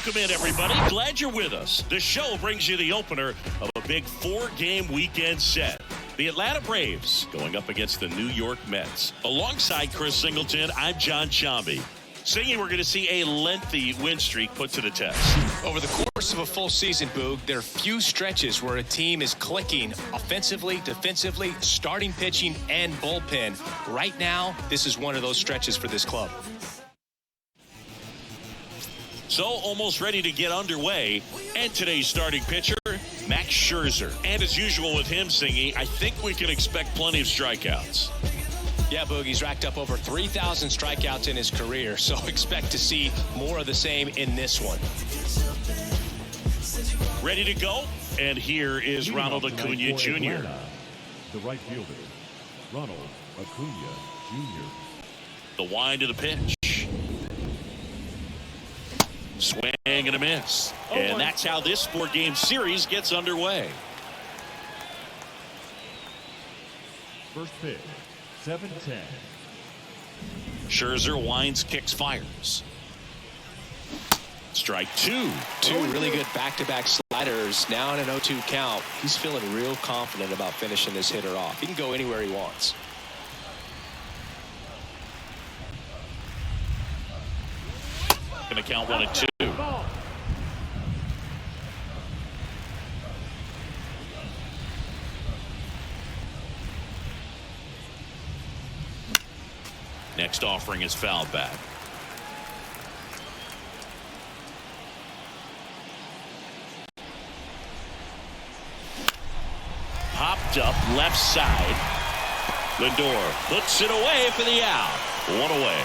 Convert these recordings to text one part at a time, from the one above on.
Welcome in, everybody. Glad you're with us. The show brings you the opener of a big 4-game weekend set. The Atlanta Braves going up against the New York Mets. Alongside Chris Singleton, I'm John Chambi. Singing, we're going to see a lengthy win streak put to the test. Over the course of a full season, Boog, there are few stretches where a team is clicking offensively, defensively, starting pitching, and bullpen. Right now, this is one of those stretches for this club. So almost ready to get underway. And today's starting pitcher, Max Scherzer. And as usual with him singing, I think we can expect plenty of strikeouts. Yeah, Boog, he's racked up over 3,000 strikeouts in his career, so expect to see more of the same in this one. Ready to go? And here is Ronald Acuna Jr. Atlanta, the right fielder, Ronald Acuna Jr. The wind of the pitch. Swing and a miss. And that's how this 4-game series gets underway. First pitch, 7-10. Scherzer winds, kicks, fires. Strike two. Two really good back-to-back sliders. Now in an 0-2 count. He's feeling real confident about finishing this hitter off. He can go anywhere he wants. Going to count 1-2. Next offering is fouled back. Popped up left side. Lindor puts it away for the out. One away.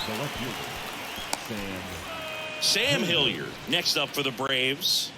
The left fielder, Sam Hilliard next up for the Braves.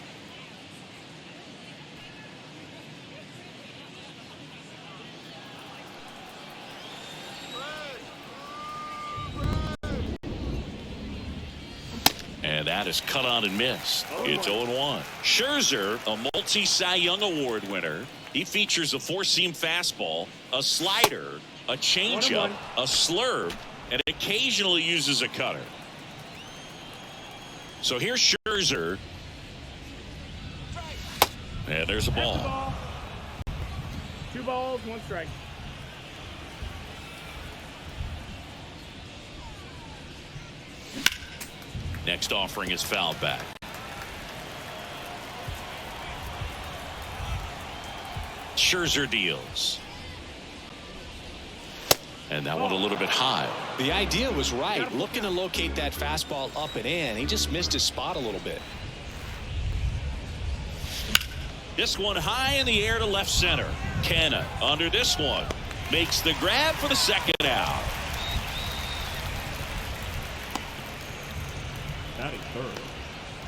And that is cut on and missed. It's 0-1. Scherzer, a multi-Cy Young Award winner. He features a 4-seam fastball, a slider, a changeup, a slurve, and occasionally uses a cutter. So here's Scherzer. And there's a ball. 2 balls, 1 strike. Next offering is fouled back. Scherzer deals. And that one a little bit high. The idea was right. Looking to locate that fastball up and in. He just missed his spot a little bit. This one high in the air to left center. Canna under this one. Makes the grab for the second out. batting third,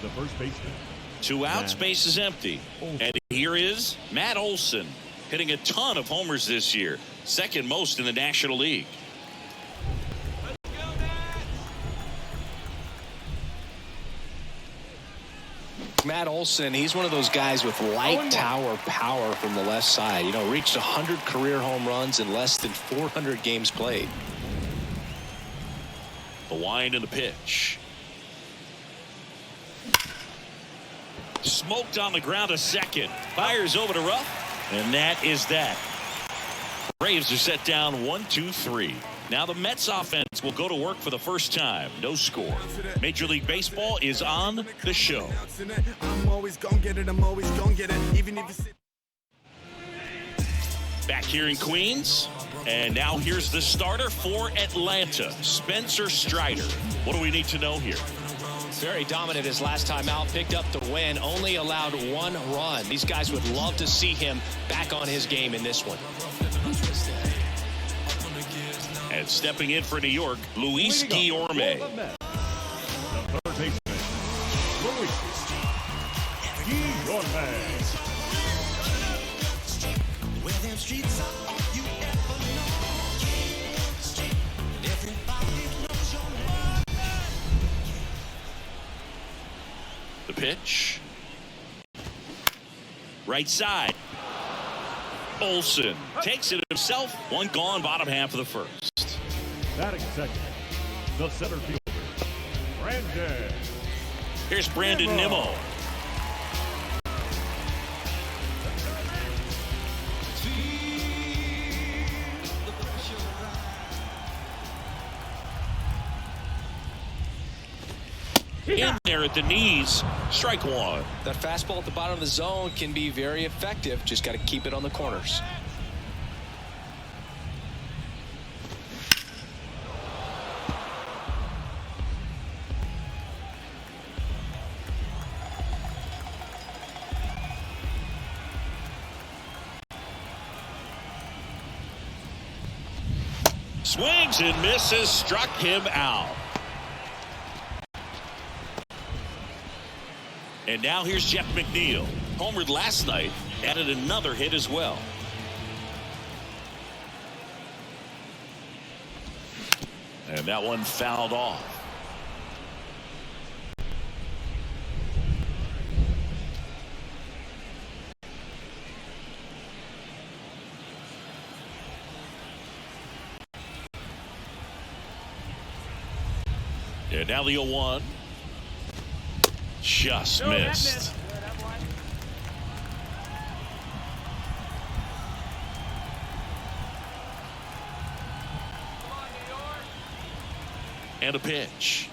the first baseman. 2 outs, base is empty. And here is Matt Olson, hitting a ton of homers this year, second most in the National League. Matt Olson, he's one of those guys with light tower power from the left side. You know, reached 100 career home runs in less than 400 games played. The wind and the pitch. Smoked on the ground to second. Fires over to Ruff. And that is that. Braves are set down 1-2-3. Now the Mets offense will go to work for the first time. No score. Major League Baseball is on the show. Back here in Queens. And now here's the starter for Atlanta, Spencer Strider. What do we need to know here? Very dominant his last time out, picked up the win, only allowed 1 run. These guys would love to see him back on his game in this one. And stepping in for New York, Luis Guillorme. The third baseman, Luis Guillorme. The pitch. Right side. Olson takes it himself. 1 gone, bottom half of the first. Batting second, the center fielder, Brandon. Here's Brandon Nimmo. In there at the knees, strike one. That fastball at the bottom of the zone can be very effective. Just got to keep it on the corners. Swings and misses, struck him out. And now here's Jeff McNeil. Homered last night, added another hit as well. And that one fouled off. And now the 0-1. Just missed. And a pitch.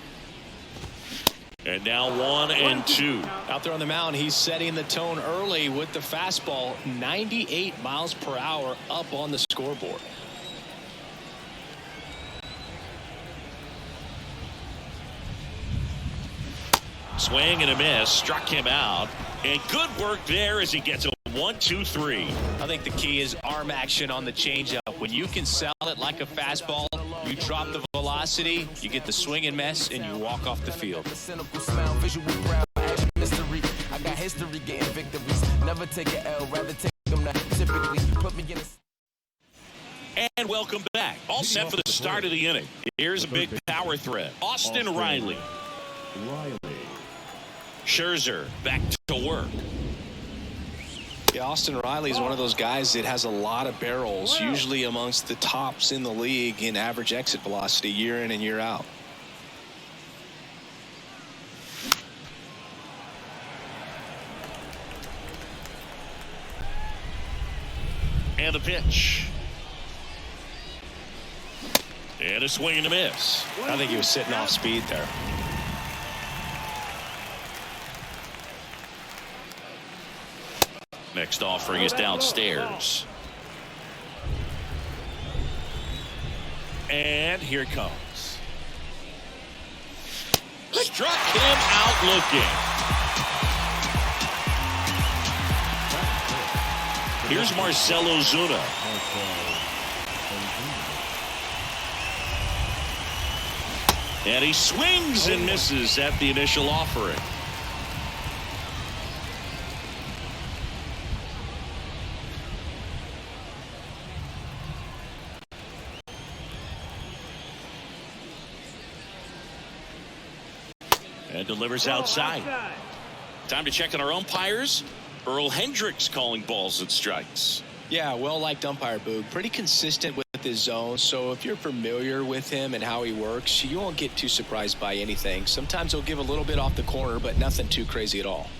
And now 1-2. Out there on the mound, he's setting the tone early with the fastball. 98 miles per hour up on the scoreboard. Swing and a miss, struck him out, and good work there as he gets a 1-2-3. I think the key is arm action on the changeup. When you can sell it like a fastball, you drop the velocity, you get the swing and miss, and you walk off the field. I got history getting victories. Never take an L, rather take them now. Typically put me in a... And welcome back. All set for the start of the inning. Here's a big power threat. Austin Riley. Scherzer back to work. Yeah, Austin Riley is one of those guys that has a lot of barrels, usually amongst the tops in the league in average exit velocity year in and year out. And a pitch. And a swing and a miss. I think he was sitting off speed there. Next offering is downstairs. And here it comes. Struck him out looking. Here's Marcell Ozuna. And he swings and misses at the initial offering. And delivers outside. Time to check on our umpires. Earl Hendricks calling balls and strikes. Yeah, well-liked umpire, Boog. Pretty consistent with his zone, so if you're familiar with him and how he works, you won't get too surprised by anything. Sometimes he'll give a little bit off the corner, but nothing too crazy at all.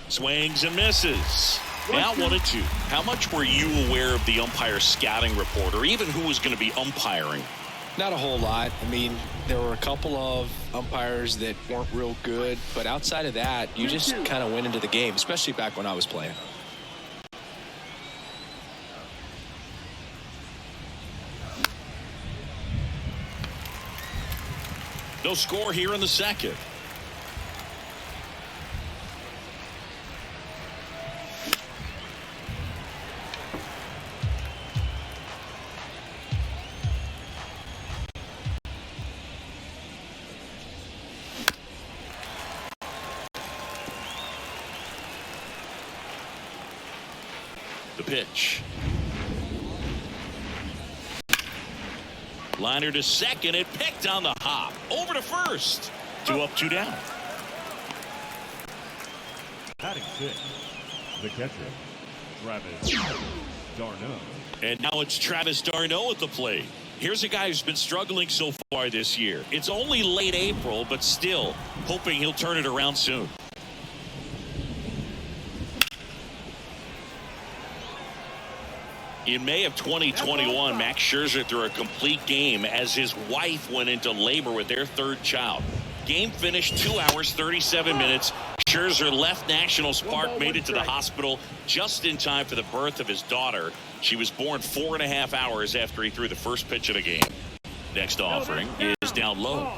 Swings and misses. Now 1-2. How much were you aware of the umpire scouting report, or even who was going to be umpiring? Not a whole lot. I mean, there were a couple of umpires that weren't real good, but outside of that, you just kind of went into the game, especially back when I was playing. No score here in the second. The pitch. Liner to second. It picked on the hop. Over to first. 2 up, 2 down. Batting 6, the catcher, Travis d'Arnaud. And now it's Travis d'Arnaud at the plate. Here's a guy who's been struggling so far this year. It's only late April, but still hoping he'll turn it around soon. In May of 2021, Max Scherzer threw a complete game as his wife went into labor with their third child. Game finished 2 hours, 37 minutes. Scherzer left Nationals Park, made it to the hospital just in time for the birth of his daughter. She was born 4.5 hours after he threw the first pitch of the game. Next offering is down low.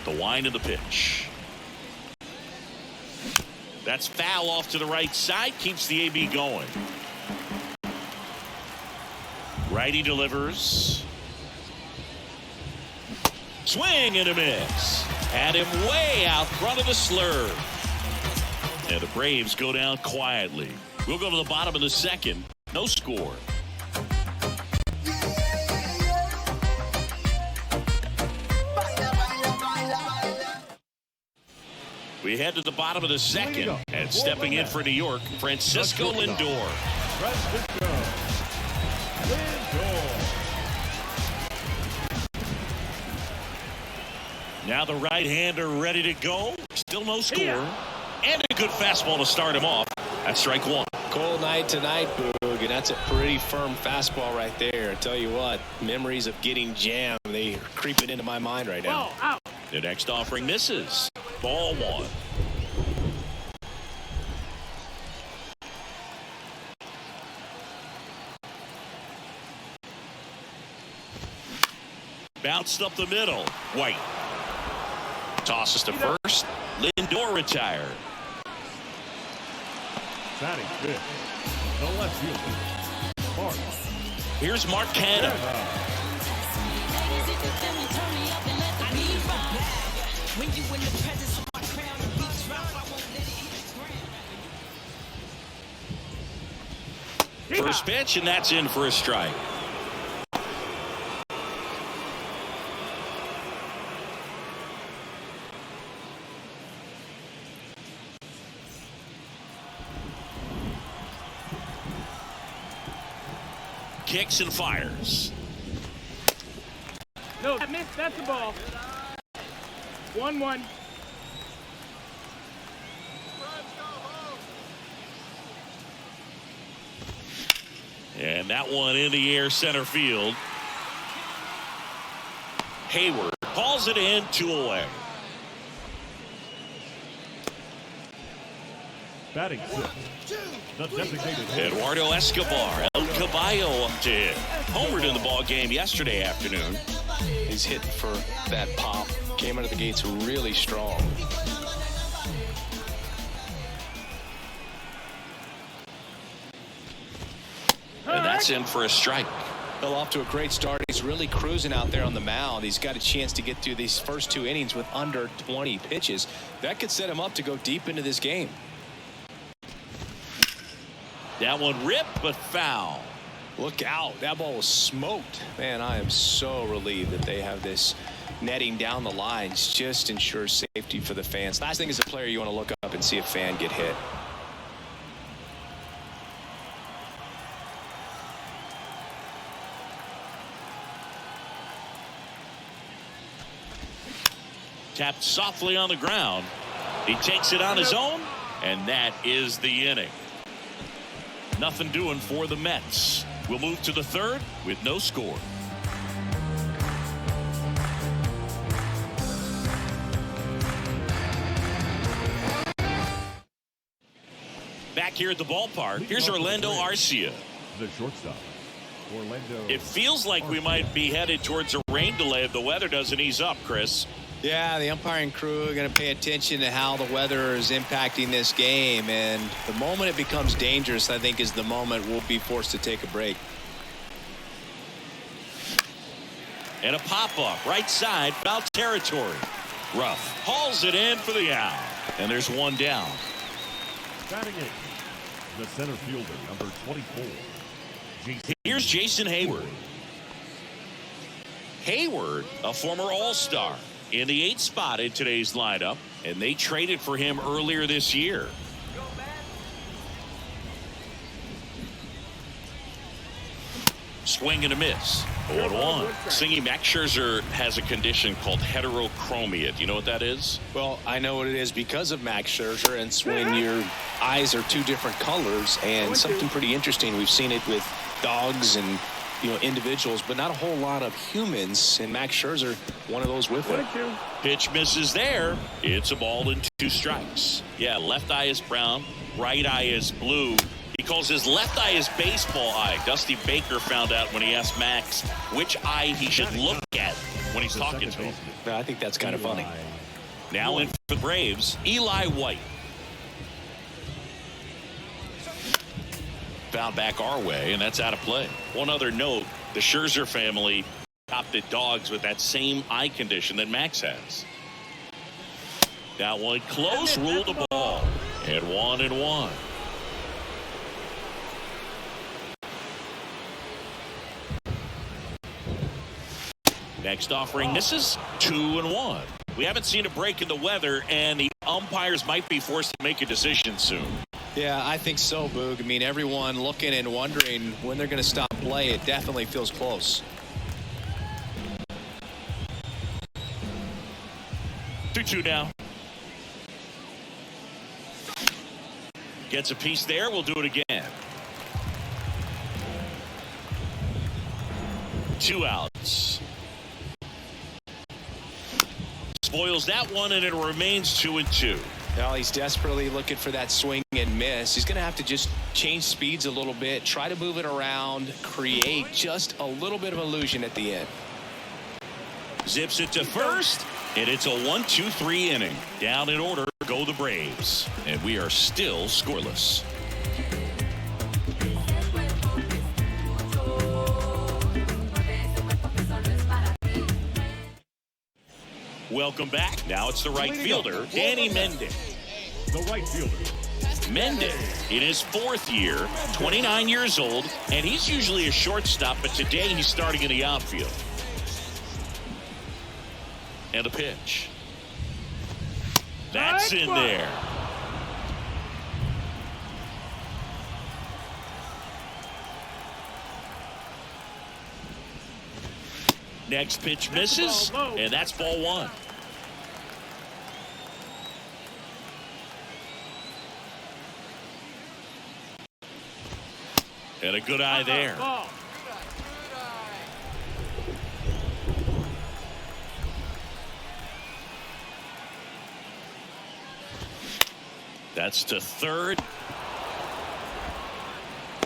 The wind of the pitch. That's foul off to the right side. Keeps the AB going. Righty delivers. Swing and a miss. Had him way out front of the slurve. And the Braves go down quietly. We'll go to the bottom of the second. No score. We head to the bottom of the second. And stepping in for New York, Francisco Lindor. Francisco Lindor. Now the right-hander ready to go. Still no score. And a good fastball to start him off. That's strike one. Cold night tonight, Boog, and that's a pretty firm fastball right there. I tell you what, memories of getting jammed, they are creeping into my mind right now. The next offering misses. Ball one. Bounced up the middle. White. Tosses to first. Lindor retired. Batting fifth, the left fielder, Mark. Here's Mark Canha. First pitch, and that's in for a strike. Kicks and fires. No, that's the ball. 1-1. And that one in the air center field. Hayward calls it in, 2 away. Batting sixth, the designated hitter, Eduardo Escobar, El Caballo up to hit. Homered in the ball game yesterday afternoon. He's hitting for that pop. Came out of the gates really strong. And that's in for a strike. Fell off to a great start. He's really cruising out there on the mound. He's got a chance to get through these first 2 innings with under 20 pitches. That could set him up to go deep into this game. That one ripped, but foul. Look out. That ball was smoked. Man, I am so relieved that they have this netting down the lines. Just ensures safety for the fans. Last thing as a player, you want to look up and see a fan get hit. Tapped softly on the ground. He takes it on his own, and that is the inning. Nothing doing for the Mets. We'll move to the third with no score. Back here at the ballpark, here's Orlando Arcia. the shortstop. Orlando. It feels like we might be headed towards a rain delay if the weather doesn't ease up, Chris. Yeah, the umpiring crew are going to pay attention to how the weather is impacting this game. And the moment it becomes dangerous, I think, is the moment we'll be forced to take a break. And a pop-up, right side, foul territory. Ruff hauls it in for the out. And there's one down. Batting it, the center fielder, number 24. Here's Jason Hayward. Hayward, a former All-Star. in the 8th spot in today's lineup, and they traded for him earlier this year. Swing and a miss. 0-1. Singing Max Scherzer has a condition called heterochromia. Do you know what that is? Well, I know what it is because of Max Scherzer, and it's when your eyes are two different colors, and something pretty interesting. We've seen it with dogs and individuals, but not a whole lot of humans, and Max Scherzer, one of those with it. Pitch misses there. It's a ball and 2 strikes. Yeah, left eye is brown, right eye is blue. He calls his left eye his baseball eye. Dusty Baker found out when he asked Max which eye he should look at when he's talking to him. I think that's kind of funny. Now in for the Braves, Eli White. Found back our way, and that's out of play. One other note, the Scherzer family adopted dogs with that same eye condition that Max has. That one close, ruled the ball. And 1-1. Next offering misses. 2-1. We haven't seen a break in the weather, and the umpires might be forced to make a decision soon. Yeah, I think so, Boog. I mean, everyone looking and wondering when they're going to stop play. It definitely feels close. 2-2 now. Gets a piece there. We'll do it again. 2 outs. Spoils that one, and it remains 2-2. Well, he's desperately looking for that swing and miss. He's going to have to just change speeds a little bit, try to move it around, create just a little bit of illusion at the end. Zips it to first, and it's a 1-2-3 inning. Down in order go the Braves, and we are still scoreless. Welcome back. Now it's the right fielder, Danny Mendez. The right fielder. Mendez in his 4th year, 29 years old, and he's usually a shortstop, but today he's starting in the outfield. And a pitch. That's in there. Next pitch misses, and that's ball 1. And a good eye there. That's to third.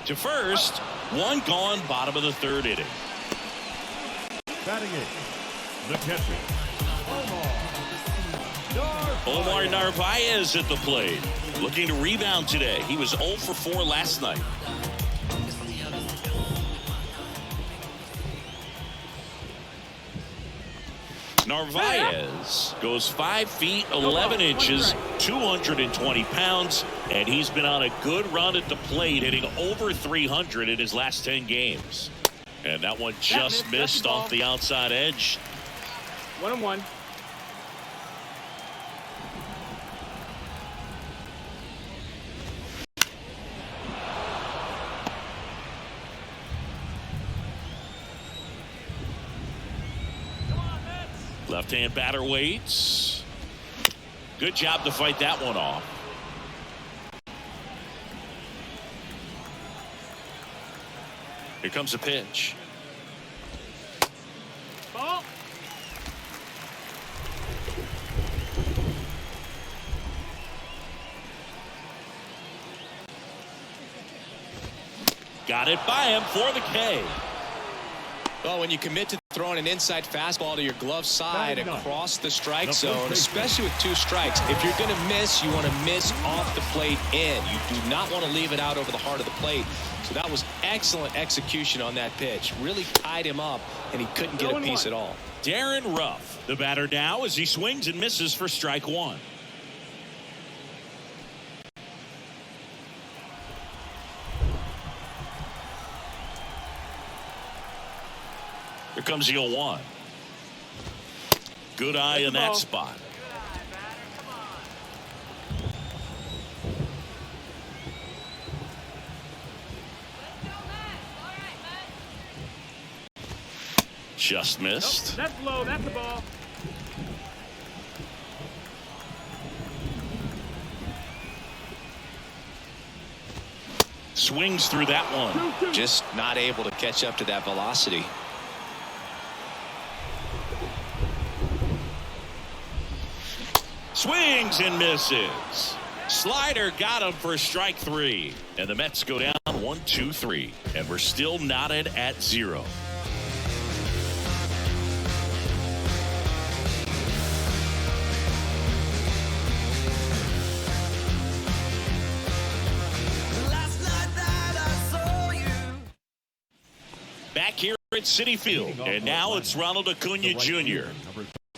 To first. 1 gone, bottom of the 3rd inning. Batting 8, the catcher, Omar Narvaez at the plate. Looking to rebound today. He was 0 for 4 last night. Narvaez goes 5 feet 11 inches, 220 pounds, and he's been on a good run at the plate, hitting over 300 in his last 10 games. And that one just missed off the outside edge. 1-1. Left-hand batter waits. Good job to fight that one off. Here comes a pitch. Ball. Got it by him for the K. Well, when you commit to throwing an inside fastball to your glove side across the strike zone, especially with 2 strikes, if you're going to miss, you want to miss off the plate in. You do not want to leave it out over the heart of the plate. So that was excellent execution on that pitch. Really tied him up, and he couldn't get a piece at all. Darren Ruff, the batter now, as he swings and misses for strike 1. Here comes the 0-1. Good eye in that spot. Just missed. Nope, that's low. That's the ball. Swings through that one. Just not able to catch up to that velocity. Swings and misses. Slider got him for strike 3. And the Mets go down 1-2-3. And we're still knotted at 0. Back here at Citi Field, and now it's Ronald Acuna Jr.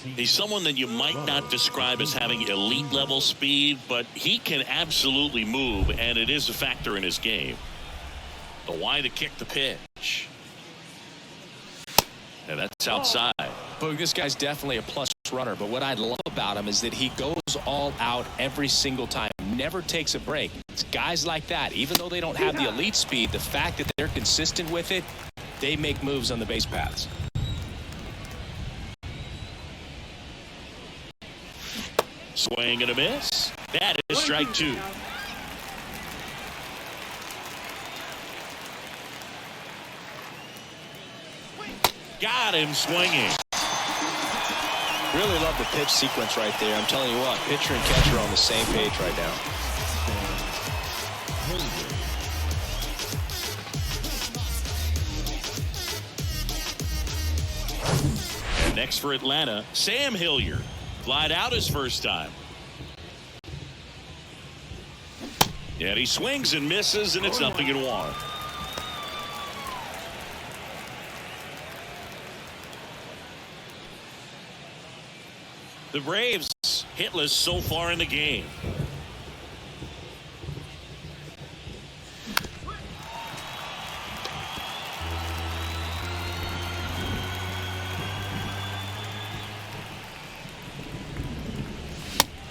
He's someone that you might not describe as having elite level speed, but he can absolutely move, and it is a factor in his game. The why to kick the pitch. And that's outside. But this guy's definitely a plus runner, but what I love about him is that he goes all out every single time, never takes a break. It's guys like that, even though they don't have the elite speed, the fact that they're consistent with it, they make moves on the base paths. Swing and a miss. That is strike 2. Got him swinging. Really love the pitch sequence right there. I'm telling you what, pitcher and catcher are on the same page right now. And next for Atlanta, Sam Hilliard. Flied out his first time. And he swings and misses, and it's 0-1. The Braves hitless so far in the game.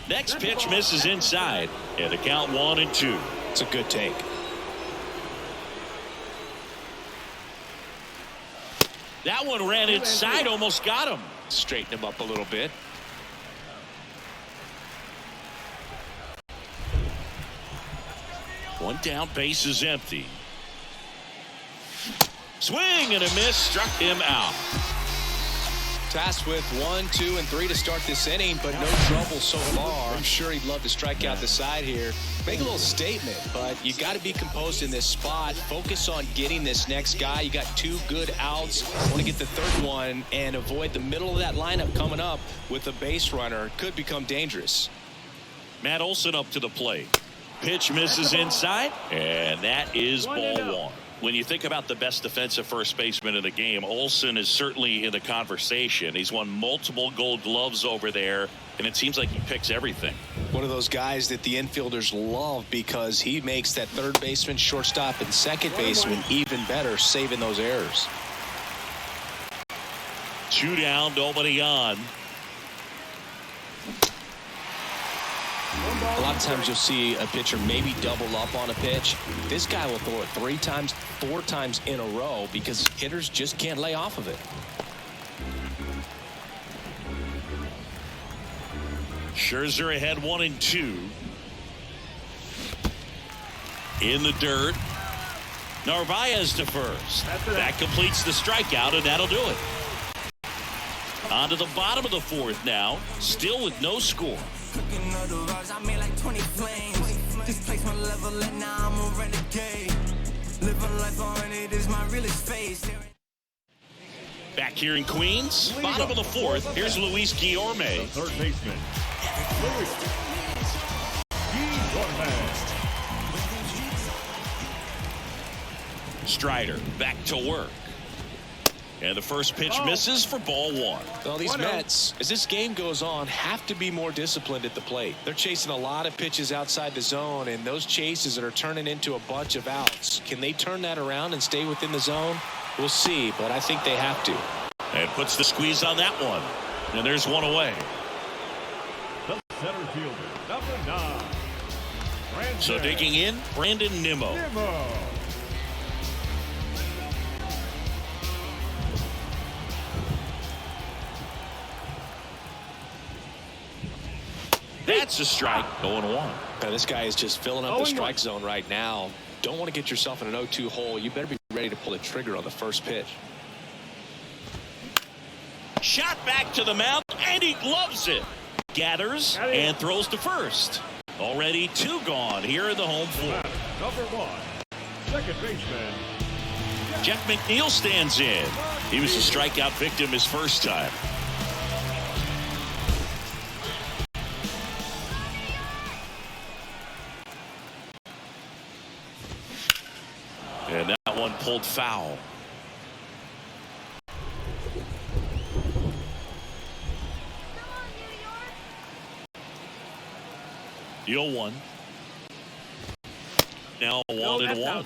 Next pitch misses inside, and the count 1-2. It's a good take. That one ran inside, almost got him. Straighten him up a little bit. One down, base is empty. Swing and a miss, struck him out. Tasked with 1, 2, and 3 to start this inning, but no trouble so far. I'm sure he'd love to strike out the side here. Make a little statement, but you got to be composed in this spot. Focus on getting this next guy. You got 2 good outs. Want to get the 3rd one and avoid the middle of that lineup coming up with a base runner. Could become dangerous. Matt Olson up to the plate. Pitch misses inside, and that is ball 1. When you think about the best defensive first baseman in the game, Olson is certainly in the conversation. He's won multiple Gold Gloves over there, and it seems like he picks everything. One of those guys that the infielders love because he makes that 3rd baseman, shortstop, and 2nd baseman even better, saving those errors. 2 down, nobody on. A lot of times you'll see a pitcher maybe double up on a pitch. This guy will throw it 3 times, 4 times in a row because hitters just can't lay off of it. Scherzer ahead 1-2. In the dirt. Narvaez to first. That completes the strikeout, and that'll do it. On to the bottom of the 4th now. Still with no score. Cooking all the rocks, I made like 20 flames. Displaced my level and now I'm a renegade. Living life on it is my realest phase. Back here in Queens, bottom of the 4th. Here's Luis Guillorme. The 3rd baseman, Luis Guillorme. Strider back to work. And the first pitch misses for ball 1. Well, these Mets, as this game goes on, have to be more disciplined at the plate. They're chasing a lot of pitches outside the zone, and those chases are turning into a bunch of outs. Can they turn that around and stay within the zone? We'll see, but I think they have to. And puts the squeeze on that one. And there's one away. The center fielder, number 9. So digging in, Brandon Nimmo. That's a strike. 0-1. Now, this guy is just filling up the strike zone right now. Don't want to get yourself in an 0-2 hole. You better be ready to pull the trigger on the first pitch. Shot back to the mound, and he gloves it. Gathers and throws to first. Already 2 gone here in the home floor. Number 1, second baseman. Jeff McNeil stands in. He was a strikeout victim his first time. And that one pulled foul. The 0-1. Now 1-1.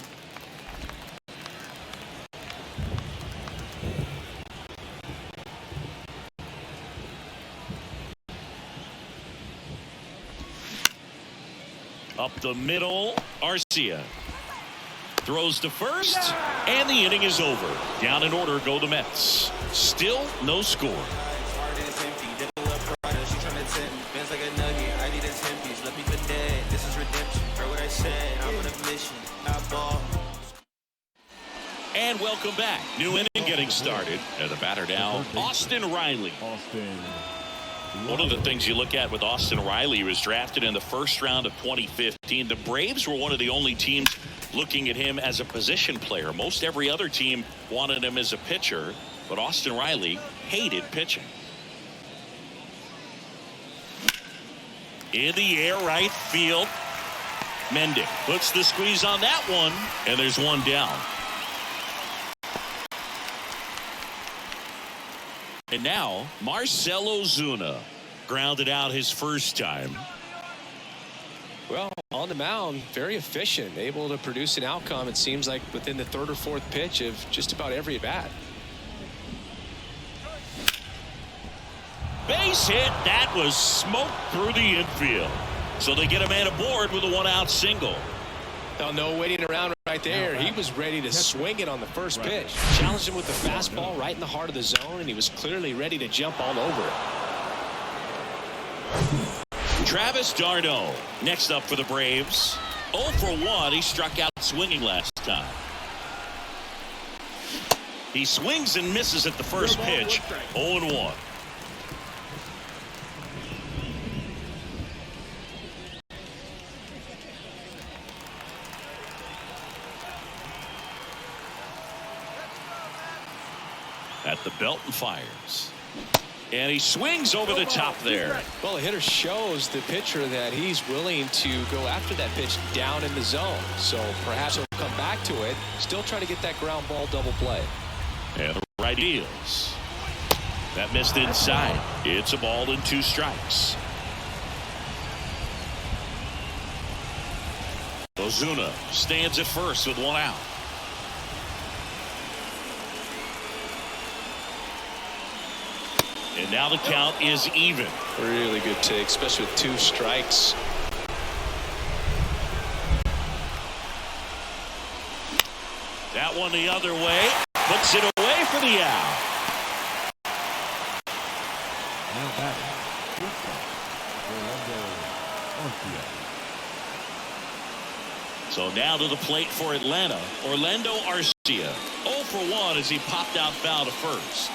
Up the middle, Arcia throws to first, and the inning is over. Down in order go the Mets. Still no score. And welcome back. New inning getting started. And the batter now, Austin Riley. One of the things you look at with Austin Riley, he was drafted in the first round of 2015. The Braves were one of the only teams looking at him as a position player. Most every other team wanted him as a pitcher, but Austin Riley hated pitching. In the air, right field. Mendick puts the squeeze on that one, and there's one down. And now, Marcell Ozuna grounded out his first time. Well, on the mound, very efficient, able to produce an outcome, it seems like, within the 3rd or 4th pitch of just about every at-bat. Base hit. That was smoked through the infield. So they get a man aboard with a 1-out single. Oh, no waiting around right there. He was ready to swing it on the first pitch. Challenged him with the fastball right in the heart of the zone, and he was clearly ready to jump all over it. Travis d'Arnaud next up for the Braves. 0 for 1. He struck out swinging last time. He swings and misses at the first pitch. 0-1. At the belt and fires. And he swings over the top there. Well, the hitter shows the pitcher that he's willing to go after that pitch down in the zone. So perhaps he'll come back to it, still try to get that ground ball double play. And the right deals. That missed inside. It's a ball and 2 strikes. Ozuna stands at first with 1 out. And now the count is even. Really good take, especially with 2 strikes. That one the other way. Puts it away for the out. Now batting, So now to the plate for Atlanta. Orlando Arcia. 0 for 1 as he popped out foul to first.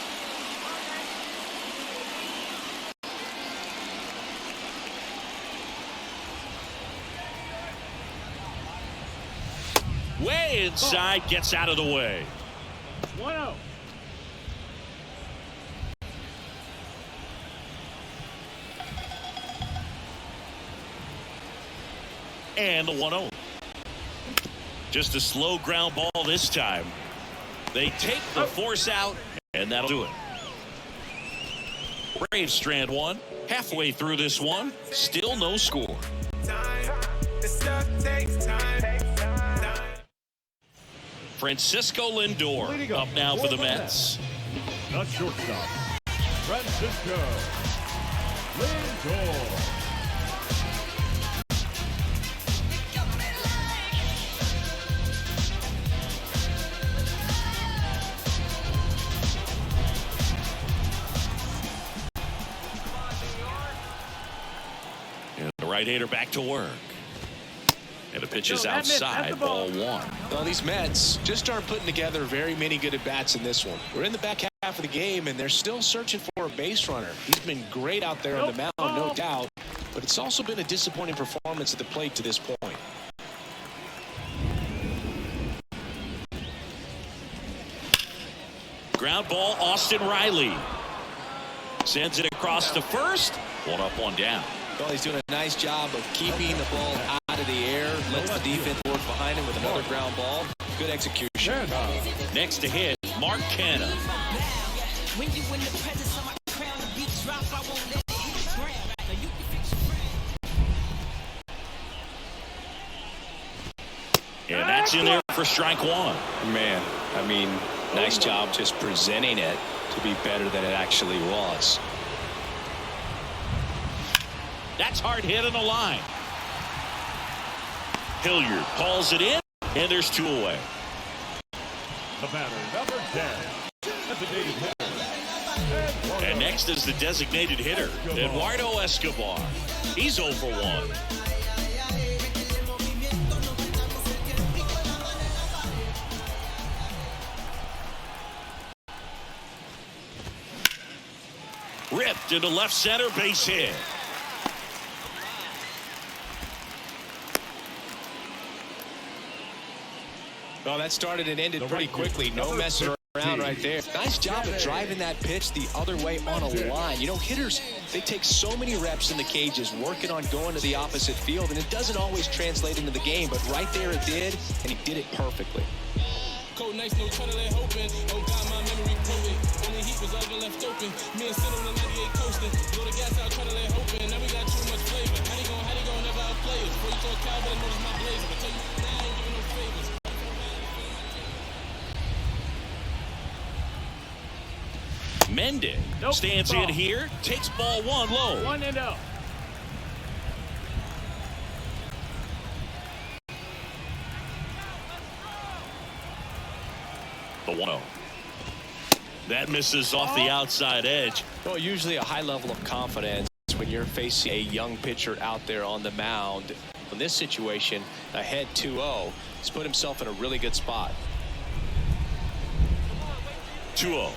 Way inside, gets out of the way. 1-0. And the 1-0. Just a slow ground ball this time. They take the force out, and that'll do it. Braves strand 1. Halfway through this one, still no score. Francisco Lindor up now for the Mets. the shortstop, Francisco Lindor. And the right-hander back to work. And the pitch is outside, ball one. Well, these Mets just aren't putting together very many good at-bats in this one. We're in the back half of the game, and they're still searching for a base runner. He's been great out there on the mound, no doubt, but it's also been a disappointing performance at the plate to this point. Ground ball, Austin Riley. Sends it across to first. One up, one down. Well, he's doing a nice job of keeping the ball out of the air. Lets the defense work behind him with another ground ball. Good execution. Next to hit, Mark Canha. When you in the presence of my crown, the beat drop, I won't let it hit the ground. Now you can fix your And that's in there for strike one. Man, I mean, nice job just presenting it to be better than it actually was. That's hard hit on the line. Hilliard calls it in, and there's two away. The batter, number 10, designated hitter. And next is the designated hitter, Eduardo Escobar. He's 0 for 1. Ripped into left center, base hit. Well, that started and ended pretty quickly. No messing around right there. Nice job of driving that pitch the other way on a line. You know, hitters, they take so many reps in the cages working on going to the opposite field, and it doesn't always translate into the game, but right there it did, and he did it perfectly. Cold nights, no trying to lay hoping. Oh God, my memory perfect. When the heat was over left open. Me and Sin on the 98 coasting. Blow the gas out, trying to lay hoping. Now we got too much flavor. How they gon' never outplay us? Before you talk cowbell, notice my blazer. But tell you, now I ain't giving no favors. Mendon stands in here, takes ball one low. 1-0. The 1-0. That misses off the outside edge. Well, usually a high level of confidence when you're facing a young pitcher out there on the mound. In this situation, ahead 2-0, he's put himself in a really good spot. 2-0.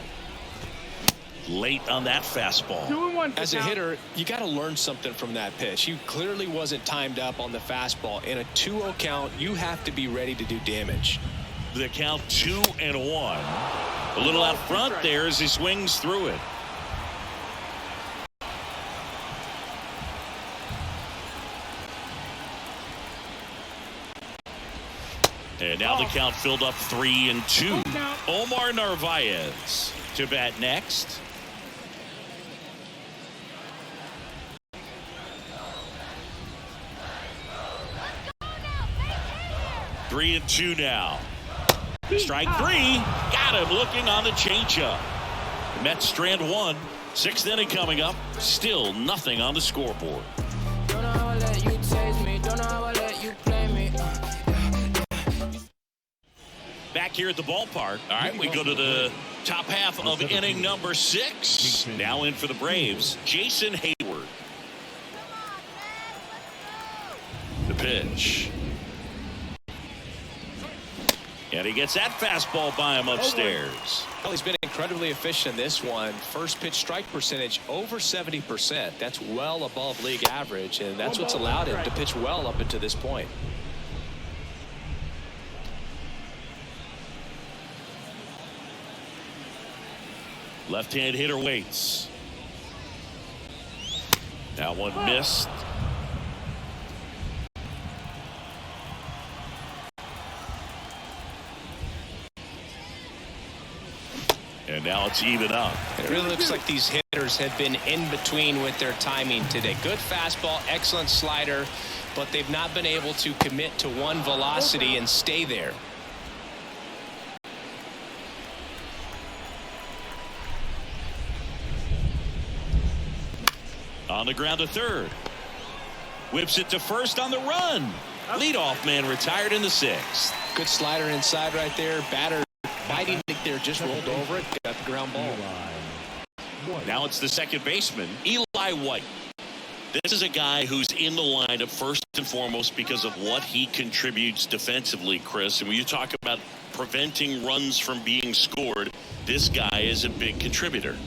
Late on that fastball. 2-1. As a hitter, you got to learn something from that pitch. He clearly wasn't timed up on the fastball. In a 2-0 count, you have to be ready to do damage. The count 2-1. A little out front there as he swings through it. And now the count filled up 3-2. Omar Narvaez to bat next. Three and two now. Strike three. Got him looking on the changeup. Mets strand one. Sixth inning coming up. Still nothing on the scoreboard. Don't know how I let you taste me. Don't know how I let you play me. Back here at the ballpark. All right, we go to the top half of inning number 6. Now in for the Braves, Jason Hayward. The pitch. And he gets that fastball by him upstairs. Well, he's been incredibly efficient in this one. First pitch strike percentage over 70%. That's well above league average, and that's what's allowed him to pitch well up until this point. Left-hand hitter waits. That one missed. And now it's even up. It really looks like these hitters have been in between with their timing today. Good fastball, excellent slider, but they've not been able to commit to one velocity and stay there. On the ground to third. Whips it to first on the run. Leadoff man retired in the sixth. Good slider inside right there. Batter biting it there, just rolled over it. Got the ground ball. Now it's the second baseman, Eli White. This is a guy who's in the lineup first and foremost because of what he contributes defensively, Chris. And when you talk about preventing runs from being scored, this guy is a big contributor.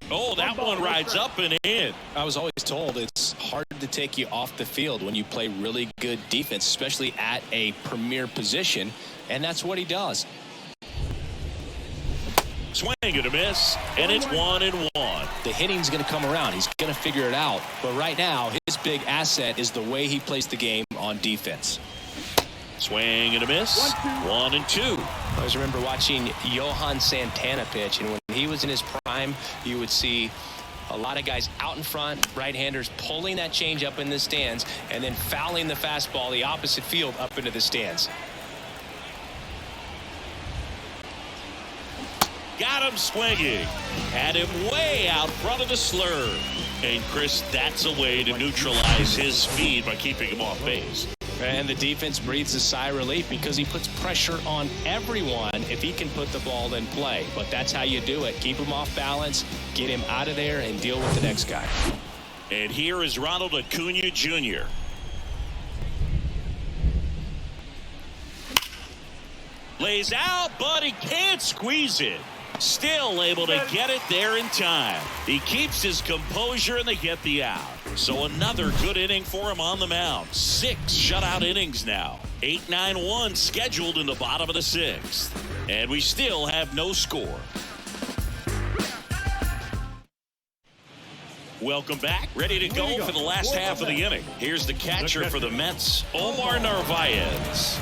Oh, that one rides up and in. I was always told it's hard to take you off the field when you play really good defense, especially at a premier position, and that's what he does. Swing and a miss, and it's 1-1. The hitting's going to come around. He's going to figure it out. But right now, his big asset is the way he plays the game on defense. Swing and a miss. 1-2. I always remember watching Johan Santana pitch, and when he was in his prime, you would see a lot of guys out in front, right-handers pulling that change up in the stands, and then fouling the fastball the opposite field up into the stands. Got him swinging. Had him way out front of the slurve. And Chris, that's a way to neutralize his speed by keeping him off base. And the defense breathes a sigh of relief because he puts pressure on everyone if he can put the ball in play. But that's how you do it. Keep him off balance, get him out of there, and deal with the next guy. And here is Ronald Acuna Jr. Lays out, but he can't squeeze it. Still able to get it there in time. He keeps his composure and they get the out. So another good inning for him on the mound. 6 shutout innings now. 8-9-1 scheduled in the bottom of the 6th. And we still have no score. Welcome back. Ready to go for the last half of the inning. Here's the catcher for the Mets, Omar Narvaez.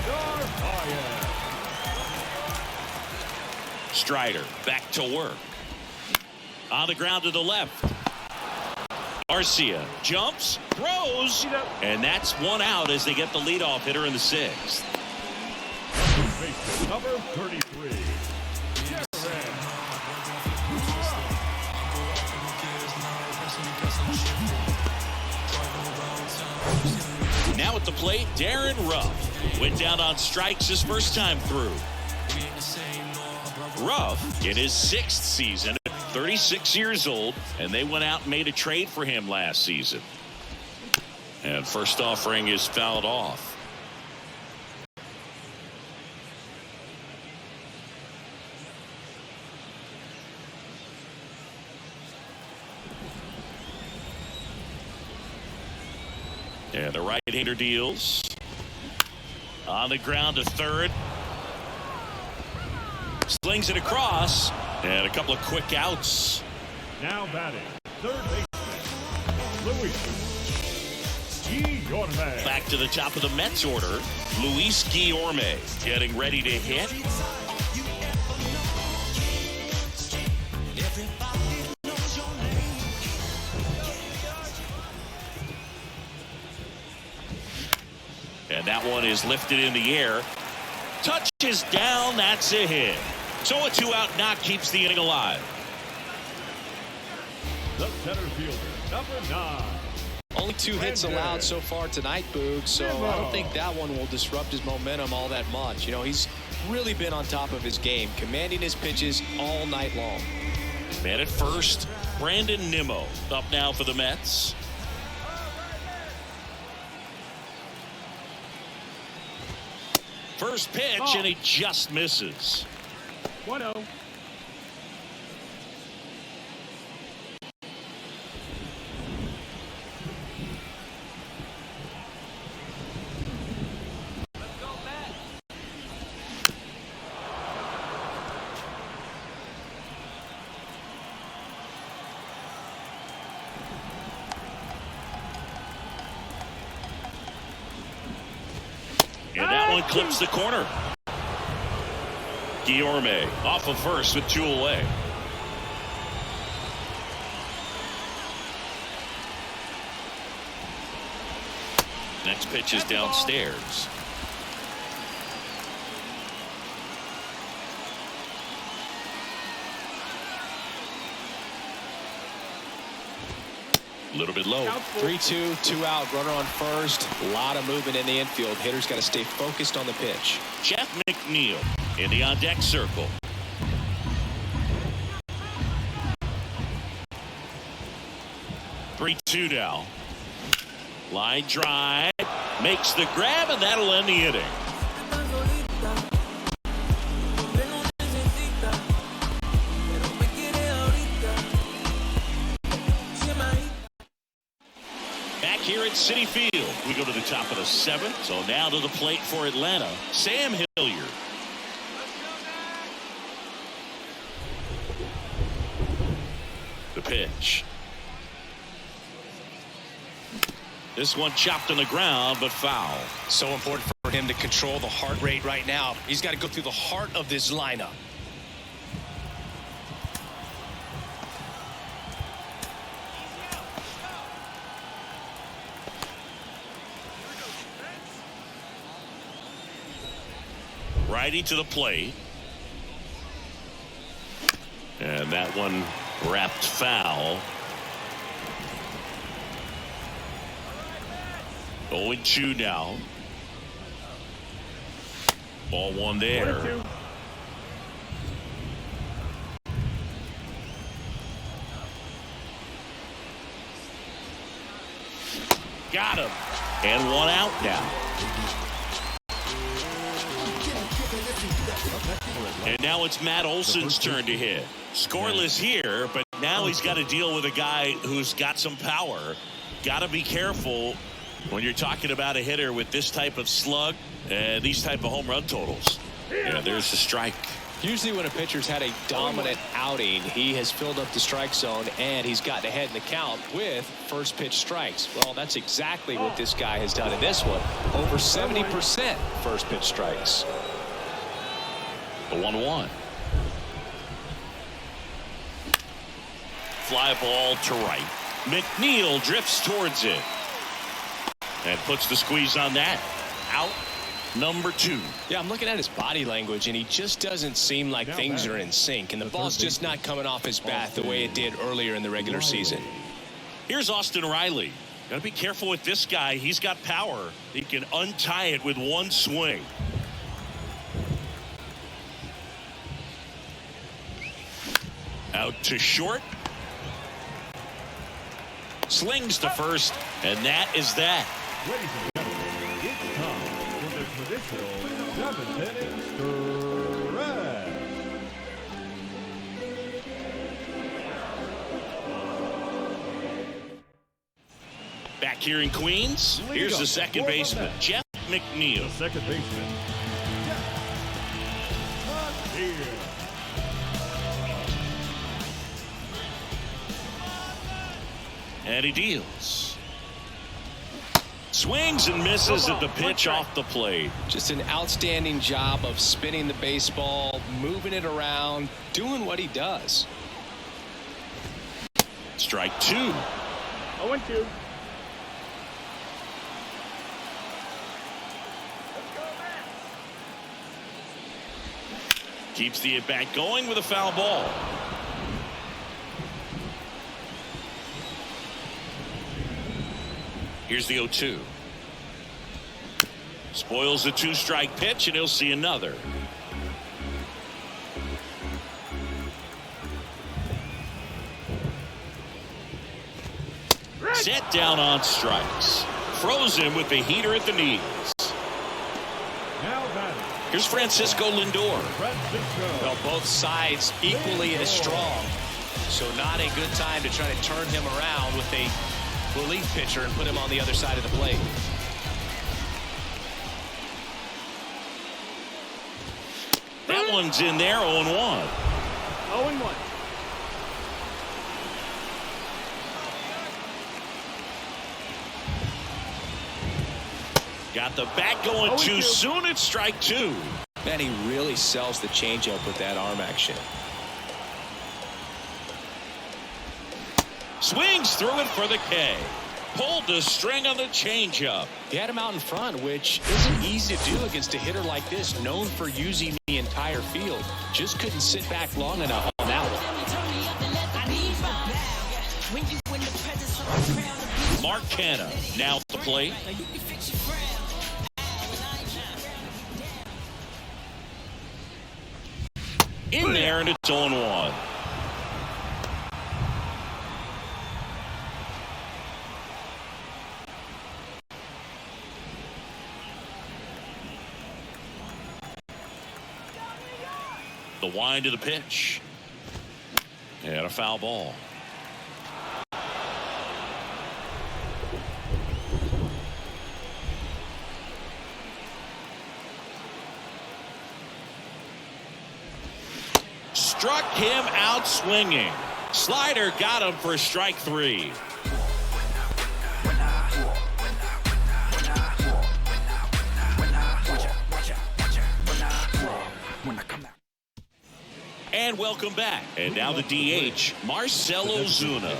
Strider back to work. On the ground to the left. Garcia jumps, throws, and that's one out as they get the leadoff hitter in the 6th. Number 33. Now at the plate, Darren Ruff. Went down on strikes his first time through. Ruff in his 6th season, 36 years old, and they went out and made a trade for him last season. And first offering is fouled off. And the right-hander deals. On the ground to third. Slings it across, and a couple of quick outs. Now batting, third baseman, Luis Guillorme. Back to the top of the Mets order, Luis Guillorme getting ready to hit. And that one is lifted in the air. Touches down, that's a hit. So a 2-out knock keeps the inning alive. The center fielder, number 9. Only 2 hits allowed so far tonight, Boog, so I don't think that one will disrupt his momentum all that much. You know, he's really been on top of his game, commanding his pitches all night long. Man at first, Brandon Nimmo up now for the Mets. First pitch, and he just misses. 1-0. And that one clips the corner. Guillorme off of first with 2 away. Next pitch is downstairs. A little bit low. 3-2, 2 out, runner on first. A lot of movement in the infield. Hitter's got to stay focused on the pitch. Jeff McNeil in the on-deck circle. Three-two now. Line drive. Makes the grab, and that'll end the inning. Back here at Citi Field, we go to the top of the 7th. So now to the plate for Atlanta, Sam Hilliard. The pitch. This one chopped on the ground, but foul. So important for him to control the heart rate right now. He's got to go through the heart of this lineup. Righty to the plate. And that one wrapped foul. 0-2 now. Ball one there. 22. Got him. And one out now. And now it's Matt Olson's turn to hit. Scoreless here, but now he's got to deal with a guy who's got some power. Got to be careful when you're talking about a hitter with this type of slug and these type of home run totals. Yeah, there's the strike. Usually when a pitcher's had a dominant outing, he has filled up the strike zone and he's gotten ahead in the count with first pitch strikes. Well, that's exactly what this guy has done in this one. Over 70% first pitch strikes. The 1-1. Fly ball to right. McNeil drifts towards it. And puts the squeeze on that. Out number 2. Yeah, I'm looking at his body language, and he just doesn't seem like things are in sync. And the ball's just not coming off his bat the way it did earlier in the regular season. Here's Austin Riley. Got to be careful with this guy. He's got power. He can untie it with one swing. Out to short. Slings to first, and that is that. Ladies and gentlemen, it's time for the traditional 7th inning stretch. Back here in Queens, here's the second baseman, Jeff McNeil. The second baseman, Jeff McNeil. And he deals. Swings and misses at the pitch off the plate. Just an outstanding job of spinning the baseball, moving it around, doing what he does. Strike 2. 0-2. Keeps the at-bat going with a foul ball. Here's the 0-2. Spoils the 2-strike pitch, and he'll see another. Set down on strikes. Froze him with the heater at the knees. Now batting. Here's Francisco Lindor. Well, both sides equally as strong. So not a good time to try to turn him around with a relief pitcher and put him on the other side of the plate. That one's in there, 0-1. 0-1. Got the bat going too soon. It's strike 2. Man, he really sells the changeup with that arm action. Swings through it for the K. Pulled the string on the changeup. He had him out in front, which isn't easy to do against a hitter like this, known for using the entire field. Just couldn't sit back long enough on that one. Canna now at the plate. In there, and it's 0-1. The wind of the pitch. And a foul ball. Struck him out swinging. Slider got him for strike 3. And welcome back. And now the DH, Marcell Ozuna.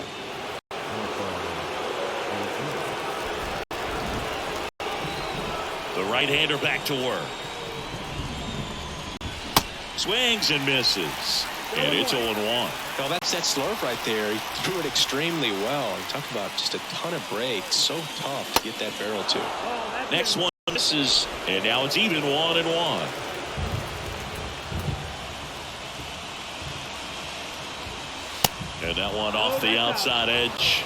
The right-hander back to work. Swings and misses. And it's 0-1. Well, that's that slurve right there. He threw it extremely well. Talk about just a ton of breaks. So tough to get that barrel to. Next one misses. And now it's even 1-1. And that one off the outside edge.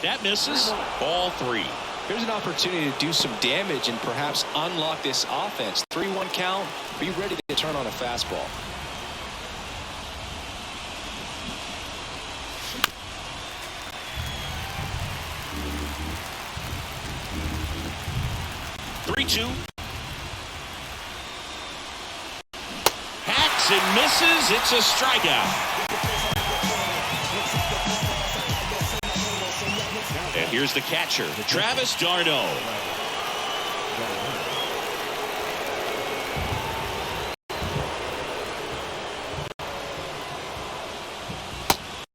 That misses. Ball 3. Here's an opportunity to do some damage and perhaps unlock this offense. 3-1 count. Be ready to turn on a fastball. Hacks and misses. It's a strikeout. And here's the catcher, Travis d'Arnaud.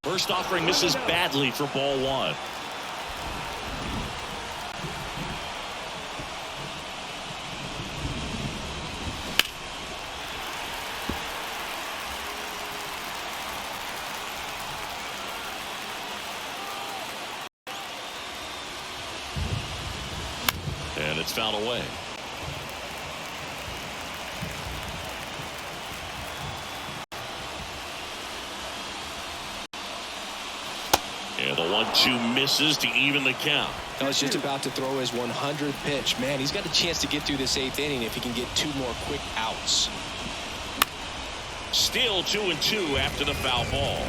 First offering misses badly for ball 1. And it's fouled away. And the 1-2 misses to even the count. I was just about to throw his 100th pitch. Man, he's got a chance to get through this 8th inning if he can get 2 more quick outs. Still 2-2 after the foul ball.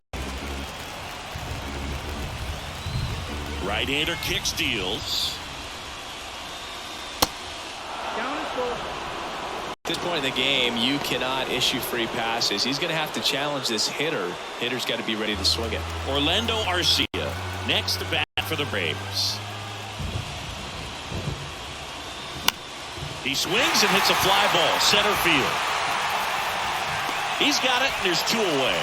Right-hander kick steals. At this point in the game, you cannot issue free passes. He's going to have to challenge this hitter. Hitter's got to be ready to swing it. Orlando Arcia next to bat for the Braves. He swings and hits a fly ball center field. He's got it, and there's 2 away.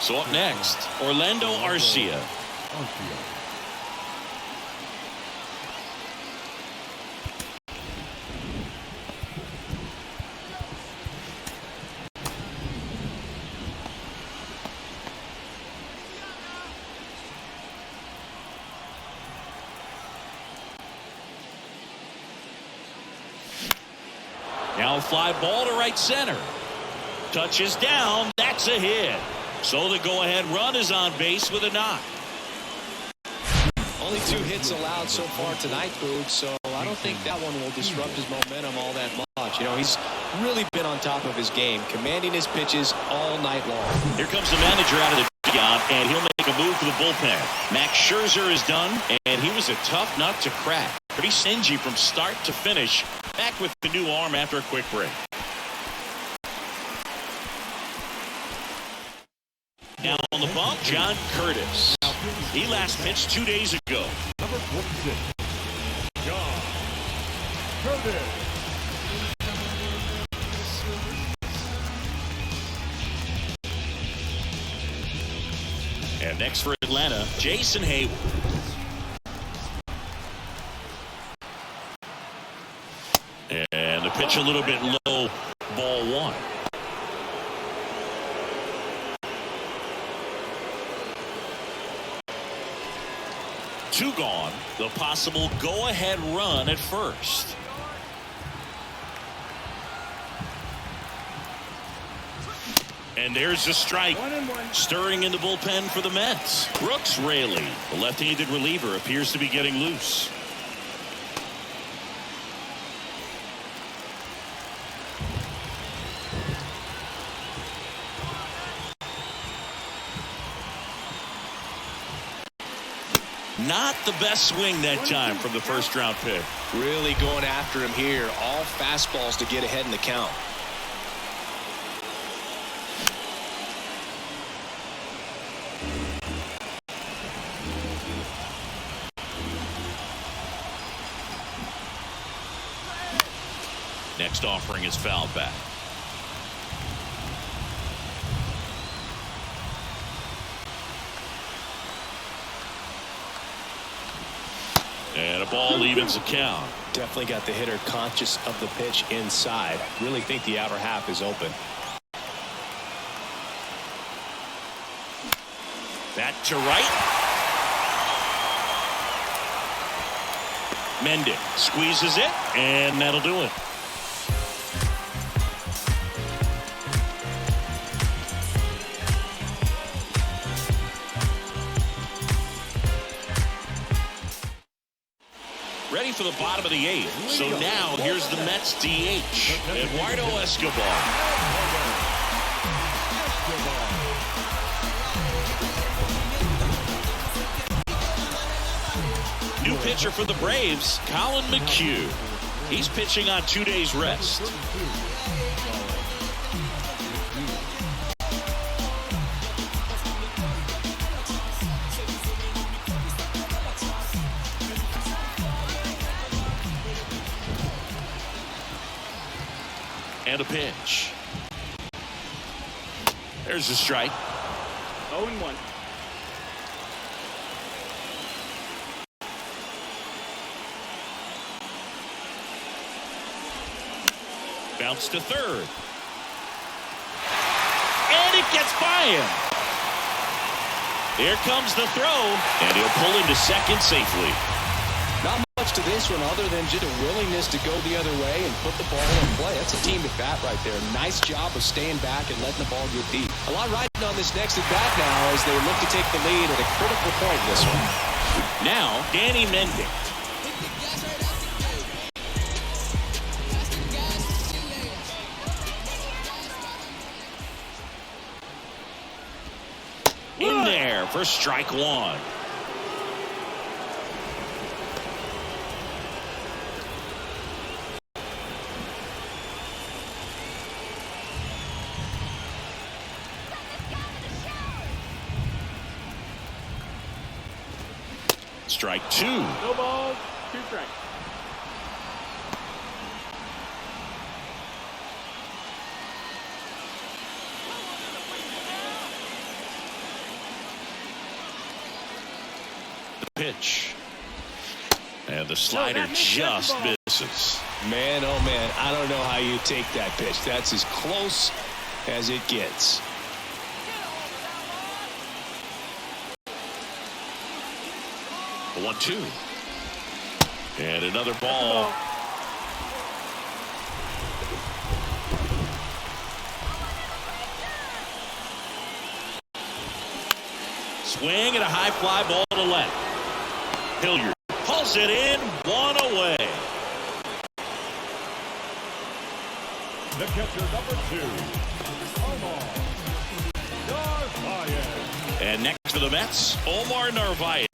So up next, Orlando Arcia. Now a fly ball to right center. Touches down. That's a hit. So the go-ahead run is on base with a knock. Only 2 hits allowed so far tonight, Boog, so I don't think that one will disrupt his momentum all that much. You know, he's really been on top of his game, commanding his pitches all night long. Here comes the manager out of the dugout, and he'll make a move for the bullpen. Max Scherzer is done, and he was a tough nut to crack. Pretty stingy from start to finish. Back with the new arm after a quick break. Now on the bump, John Curtis. He last pitched 2 days ago. Number 46, John Curtis. And next for Atlanta, Jason Hayward. pitch a little bit low, ball one. Two gone. The possible go-ahead run at first. And there's a strike. 1-1. Stirring in the bullpen for the Mets. Brooks Raley, the left-handed reliever, appears to be getting loose. Not the best swing that time from the first-round pick. Really going after him here. All fastballs to get ahead in the count. Next offering is fouled back. And a ball evens the count. Definitely got the hitter conscious of the pitch inside. Really think the outer half is open. That to right. Mendick squeezes it, and that'll do it. Ready for the bottom of the eighth. So now here's the Mets DH, Eduardo Escobar. New pitcher for the Braves, Colin McHugh. He's pitching on 2 days rest. And a pitch. There's a strike. 0-1. Bounce to third. And it gets by him. Here comes the throw. And he'll pull into second safely. Not much to this one other than just a willingness to go the other way and put the ball in play. That's a team at bat right there. Nice job of staying back and letting the ball get deep. A lot riding on this next at bat now as they look to take the lead at a critical point in this one. Now, Danny Mendick. In there for strike one. Strike two. No balls, 2 strikes. The pitch. And the slider just misses. Man, oh man, I don't know how you take that pitch. That's as close as it gets. A 1-2. And another ball. Swing and a high fly ball to left. Hilliard pulls it in, 1 away. The catcher, number 2, Omar Narvaez. And next for the Mets, Omar Narvaez.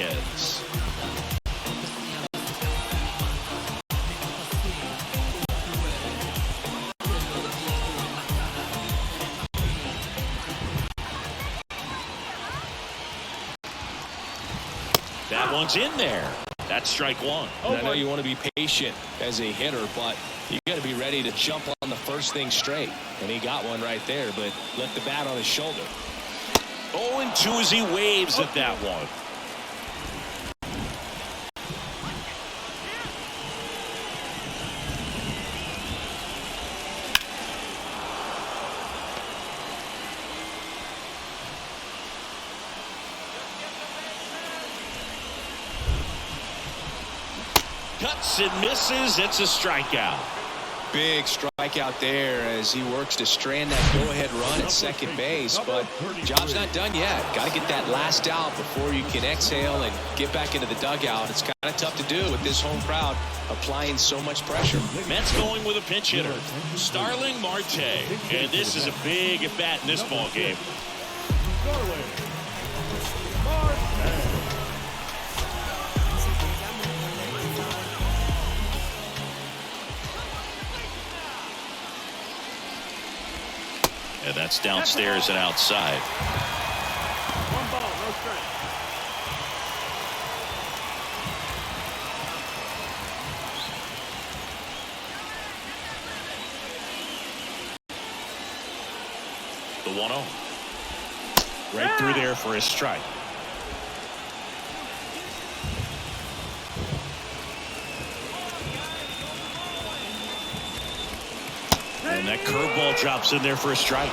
That one's in there. That's strike one. And I know you want to be patient as a hitter, but you got to be ready to jump on the first thing straight. And he got one right there, but left the bat on his shoulder. 0-2 as he waves at that one. Cuts and misses. It's a strikeout. Big strikeout there as he works to strand that go-ahead run at second base, but job's not done yet. Got to get that last out before you can exhale and get back into the dugout. It's kind of tough to do with this home crowd applying so much pressure. Mets going with a pinch hitter, Starling Marte, and this is a big at bat in this ball game. And that's downstairs and outside. One ball, no strike. The 1-0. Right through there for a strike. And that curveball drops in there for a strike.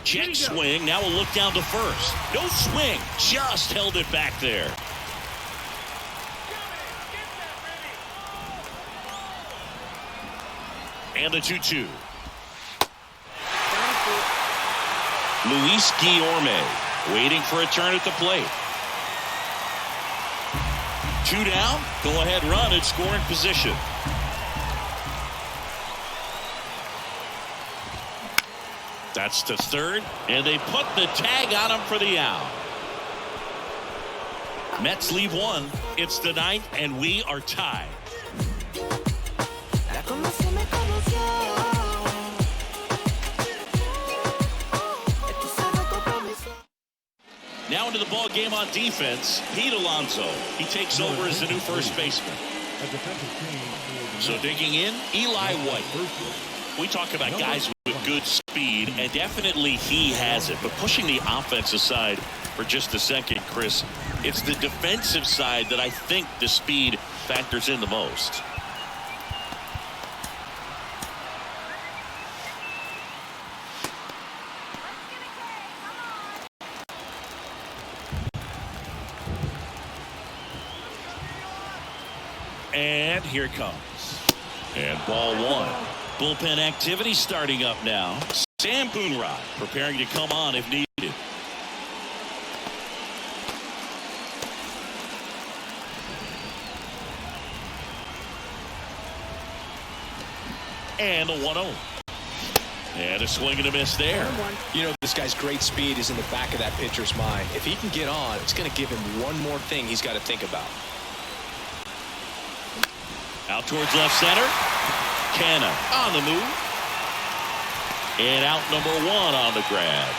Check swing. Now we'll look down to first. No swing. Just held it back there. And the 2-2. Luis Guillorme waiting for a turn at the plate. 2 down. Go ahead run in scoring position. That's to third, and they put the tag on him for the out. Mets leave one. It's the 9th, and we are tied. Now into the ball game on defense, Pete Alonso. He takes over as the new first baseman. So digging in, Eli White. We talk about guys with good speed, and definitely he has it. But pushing the offensive side for just a second, Chris, it's the defensive side that I think the speed factors in the most. And here it comes. And ball one. Bullpen activity starting up now. Sam Boonrod preparing to come on if needed. And a 1-0. And a swing and a miss there. You know, this guy's great speed is in the back of that pitcher's mind. If he can get on, it's going to give him one more thing he's got to think about. Out towards left center. Canna on the move. And out number 1 on the grab.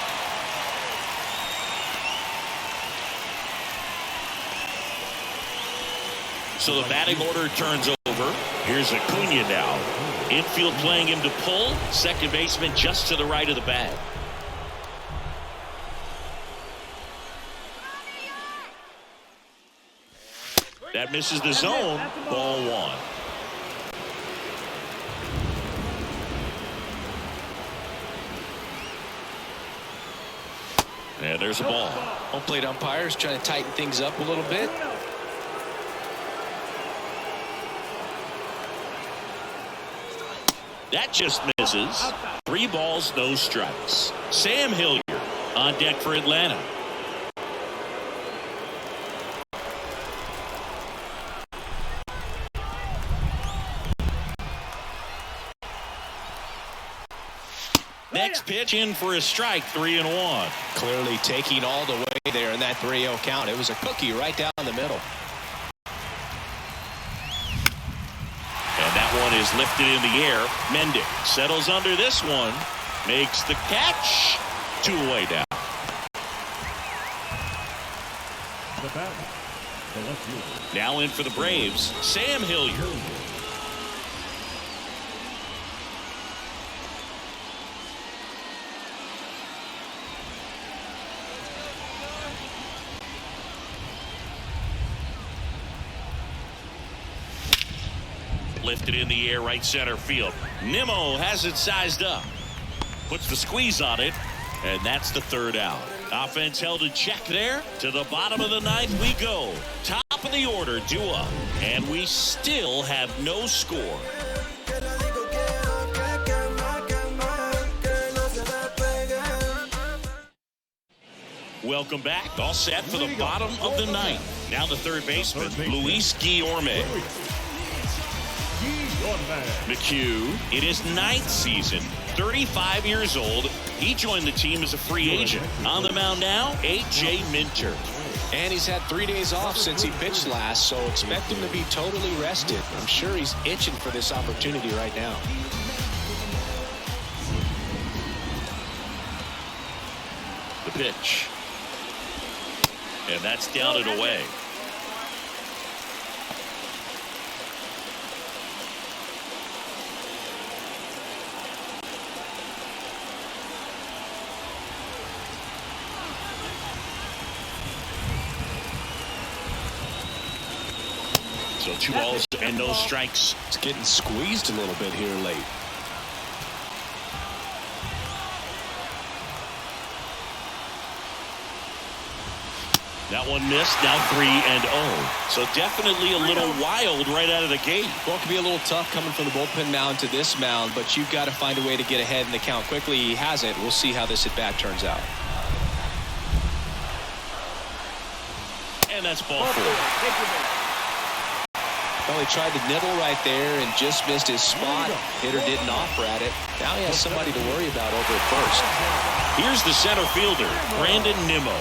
So the batting order turns over. Here's Acuna now. Infield playing him to pull. Second baseman just to the right of the bag. That misses the zone. Ball 1. And there's a ball. Home plate umpires trying to tighten things up a little bit. That just misses. 3 balls, no strikes. Sam Hilliard on deck for Atlanta. Next pitch in for a strike, 3-1. Clearly taking all the way there in that 3-0 count. It was a cookie right down the middle. And that one is lifted in the air. Mendick settles under this one. Makes the catch. 2 away down. Now in for the Braves, Sam Hilliard. Lifted in the air, right center field. Nimmo has it sized up. puts the squeeze on it, and that's the third out. Offense held in check there. To the bottom of the ninth we go. Top of the order, due up, and we still have no score. Welcome back. All set for the bottom of the ninth. Now the third baseman, Luis Guillorme. McHugh, in his ninth season, 35 years old. He joined the team as a free agent. On the mound now, A.J. Minter. And he's had 3 days off since he pitched last, so expect him to be totally rested. I'm sure he's itching for this opportunity right now. The pitch. And that's down and away. So 2 balls and no strikes. It's getting squeezed a little bit here late. That one missed. Now 3-0. So definitely a little wild right out of the gate. Well, it can be a little tough coming from the bullpen mound to this mound, but you've got to find a way to get ahead in the count quickly. He hasn't. We'll see how this at bat turns out. And that's ball 4. Well, he tried to nibble right there and just missed his spot. Hitter didn't offer at it. Now he has somebody to worry about over at first. Here's the center fielder, Brandon Nimmo.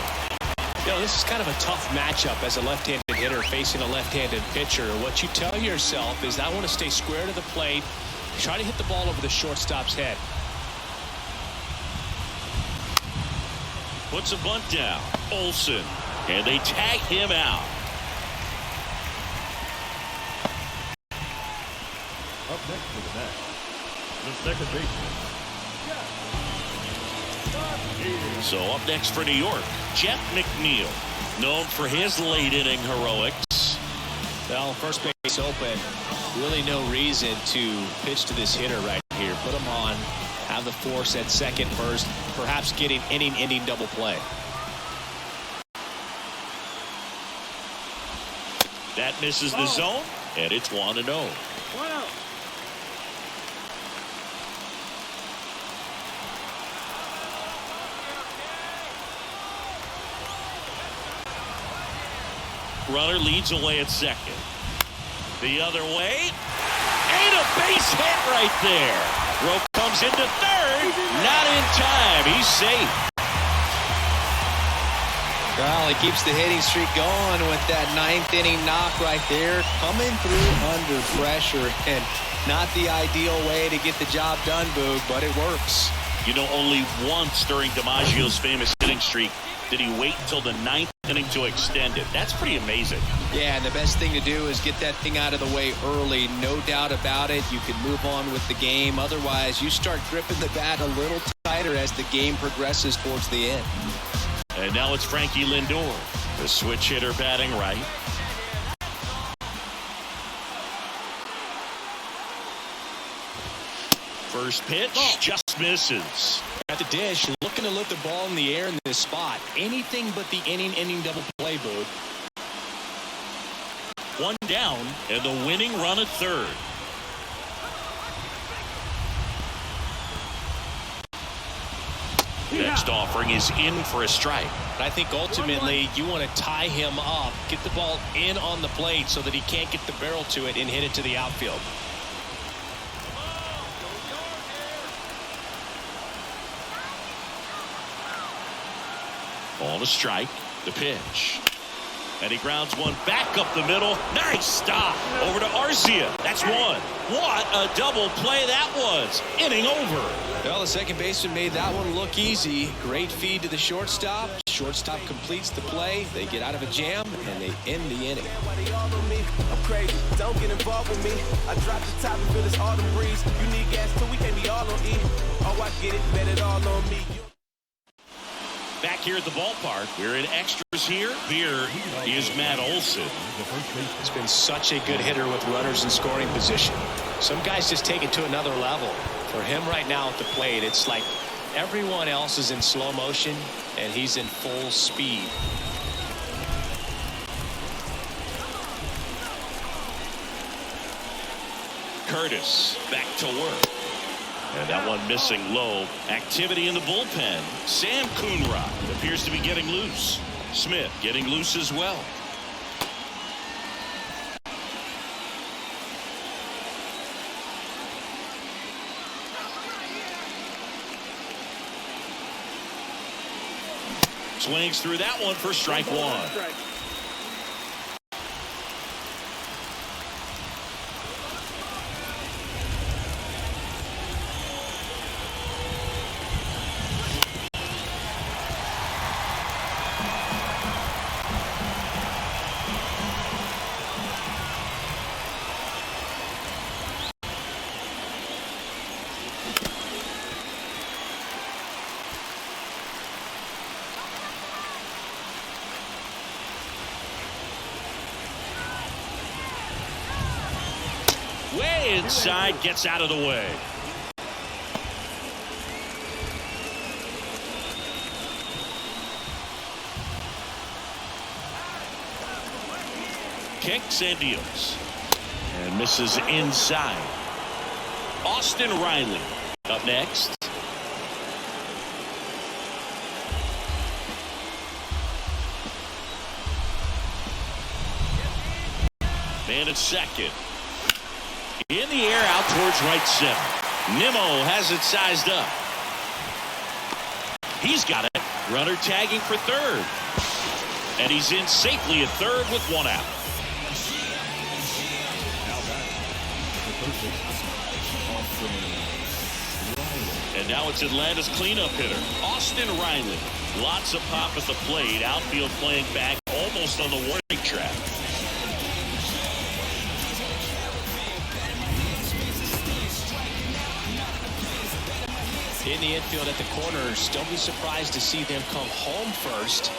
You know, this is kind of a tough matchup as a left-handed hitter facing a left-handed pitcher. What you tell yourself is, I want to stay square to the plate, try to hit the ball over the shortstop's head. Puts a bunt down. Olsen. And they tag him out. Up next for the net, the second baseman. So up next for New York, Jeff McNeil, known for his late inning heroics. Well, first base open. Really no reason to pitch to this hitter right here. Put him on, have the force at second, first, perhaps getting inning-ending double play. That misses the zone, and it's 1-0. 1-0. Runner leads away at second. The other way. And a base hit right there. Rowe comes into third. Not in time. He's safe. Well, he keeps the hitting streak going with that ninth inning knock right there. Coming through under pressure, and not the ideal way to get the job done, Boog, but it works. You know, only once during DiMaggio's famous hitting streak did he wait until the ninth inning to extend it. That's pretty amazing. Yeah, and the best thing to do is get that thing out of the way early. No doubt about it. You can move on with the game. Otherwise, you start gripping the bat a little tighter as the game progresses towards the end. And now it's Frankie Lindor, the switch hitter batting right. First pitch just misses. At the dish, looking to lift the ball in the air in this spot. Anything but the inning-ending double play, Boog. One down, and the winning run at third. Next offering is in for a strike. I think ultimately you want to tie him up, get the ball in on the plate so that he can't get the barrel to it and hit it to the outfield. On a strike, the pitch. And he grounds one back up the middle. Nice stop. Over to Arcia. That's one. What a double play that was. Inning over. Well, the second baseman made that one look easy. Great feed to the shortstop. Shortstop completes the play. They get out of a jam, and they end the inning. I'm crazy. Don't get involved with me. I drop the top and feel this autumn breeze. You need gas too. We can't be all on E. Oh, I get it. Bet it all on me. Back here at the ballpark, we're in extras here. Here is Matt Olson. He's been such a good hitter with runners in scoring position. Some guys just take it to another level. For him right now at the plate, it's like Everyone else is in slow motion, and he's in full speed. Curtis back to work. And that one missing low. Activity in the bullpen. Sam Coonrod appears to be getting loose. Smith getting loose as well. Swings through that one for strike one. Way inside, gets out of the way. Kicks and deals. And misses inside. Austin Riley up next. Man at second. In the air, out towards right center. Nimmo has it sized up. He's got it. Runner tagging for third. And he's in safely at third with one out. And now it's Atlanta's cleanup hitter, Austin Riley. Lots of pop at the plate. Outfield playing back almost on the warning track. In the infield at the corners, don't be surprised to see them come home first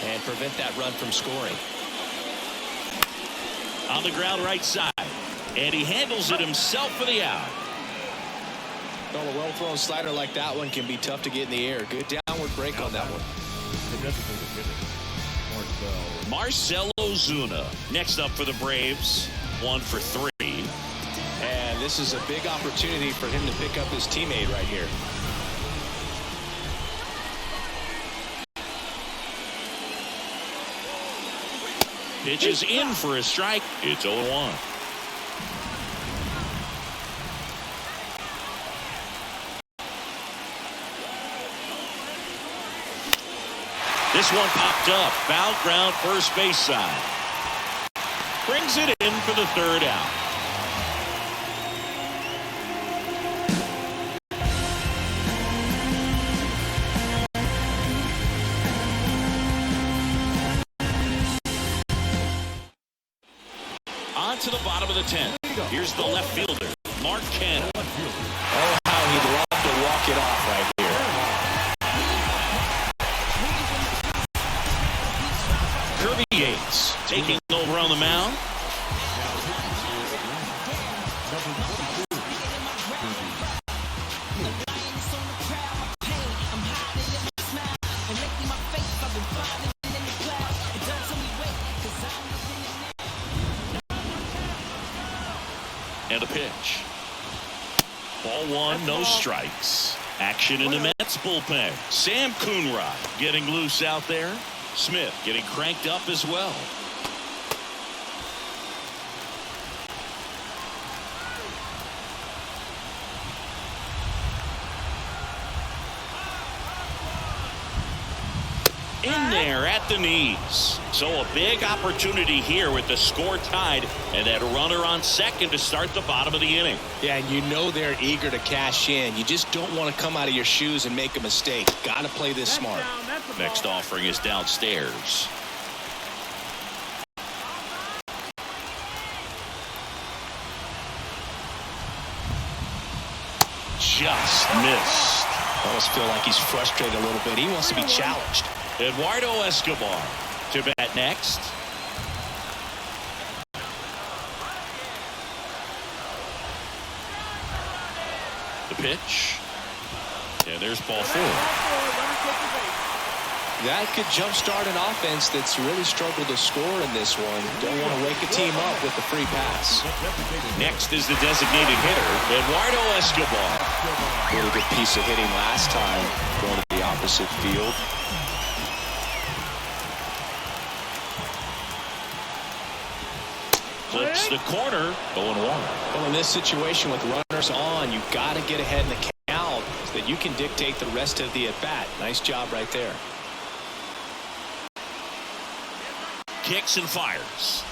and prevent that run from scoring. On the ground right side, and he handles it himself for the out. Well, a well-thrown slider like that one can be tough to get in the air. Good downward break on that one. Marcell Ozuna next up for the Braves, 1 for 3. And this is a big opportunity for him to pick up his teammate right here. Pitches in for a strike. It's 0-1. This one popped up. Foul ground first base side. Brings it in for the third out. On to the bottom of the 10th. Here's the left fielder, Mark Canha. Oh, how he'd love to walk it off right here. Kirby Yates taking over on the mound. And a pitch. Ball one, no strikes. Action in the Mets bullpen. Sam Coonrod getting loose out there. Smith getting cranked up as well. In there at the knees. So a big opportunity here with the score tied and that runner on second to start the bottom of the inning. Yeah, and you know they're eager to cash in. You just don't want to come out of your shoes and make a mistake. Got to play this smart. Next offering is downstairs. Just missed. I almost feel like he's frustrated a little bit. He wants to be challenged. Eduardo Escobar to bat next. The pitch. And there's ball 4. That could jumpstart an offense that's really struggled to score in this one. Don't want to wake a team up with the free pass. Next is the designated hitter, Eduardo Escobar. Really good piece of hitting last time, going to the opposite field. Flips the corner, 0-1. Well, in this situation with runners on, you've got to get ahead in the count so that you can dictate the rest of the at-bat. Nice job right there. Kicks and fires.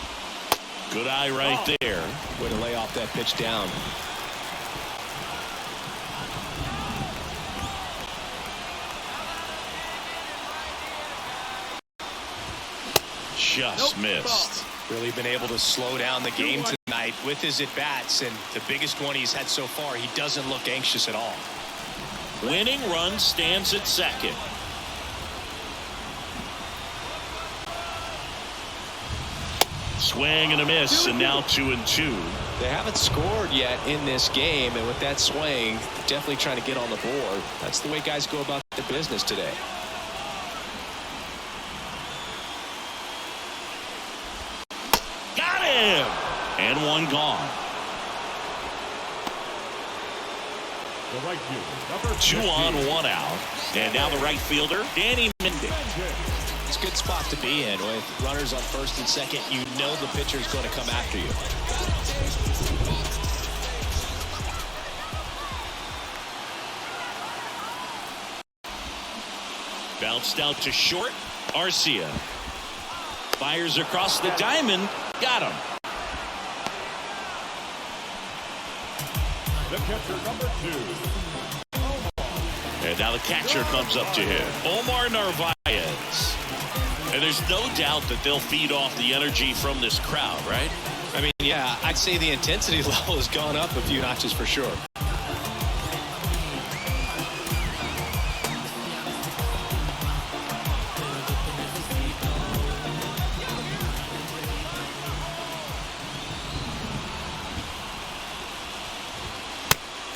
Good eye right there. Way to lay off that pitch down. Just missed. Really been able to slow down the game tonight with his at-bats, and the biggest one he's had so far, he doesn't look anxious at all. Winning run stands at second. Swing and a miss, and now 2-2. They haven't scored yet in this game, and with that swing, definitely trying to get on the board. That's the way guys go about the business today. Got him! And one gone. The right fielder, number 2 on, 15. 1 out. And now the right fielder, Danny Mendick. It's a good spot to be in. With runners on first and second, you know the pitcher is going to come after you. Bounced out to short. Arcia fires across the diamond. Got him. The catcher, number 2. And now the catcher comes up to him, Omar Narvaez. And there's no doubt that they'll feed off the energy from this crowd, right? I mean, yeah, I'd say the intensity level has gone up a few notches for sure.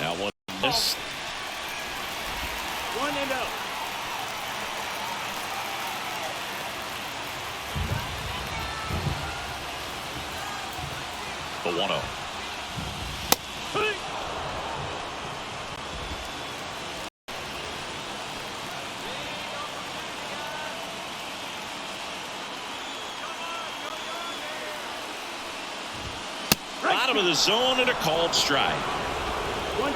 Now one miss. 1-0. The 1-0. Bottom of the zone and a called strike. 1-2.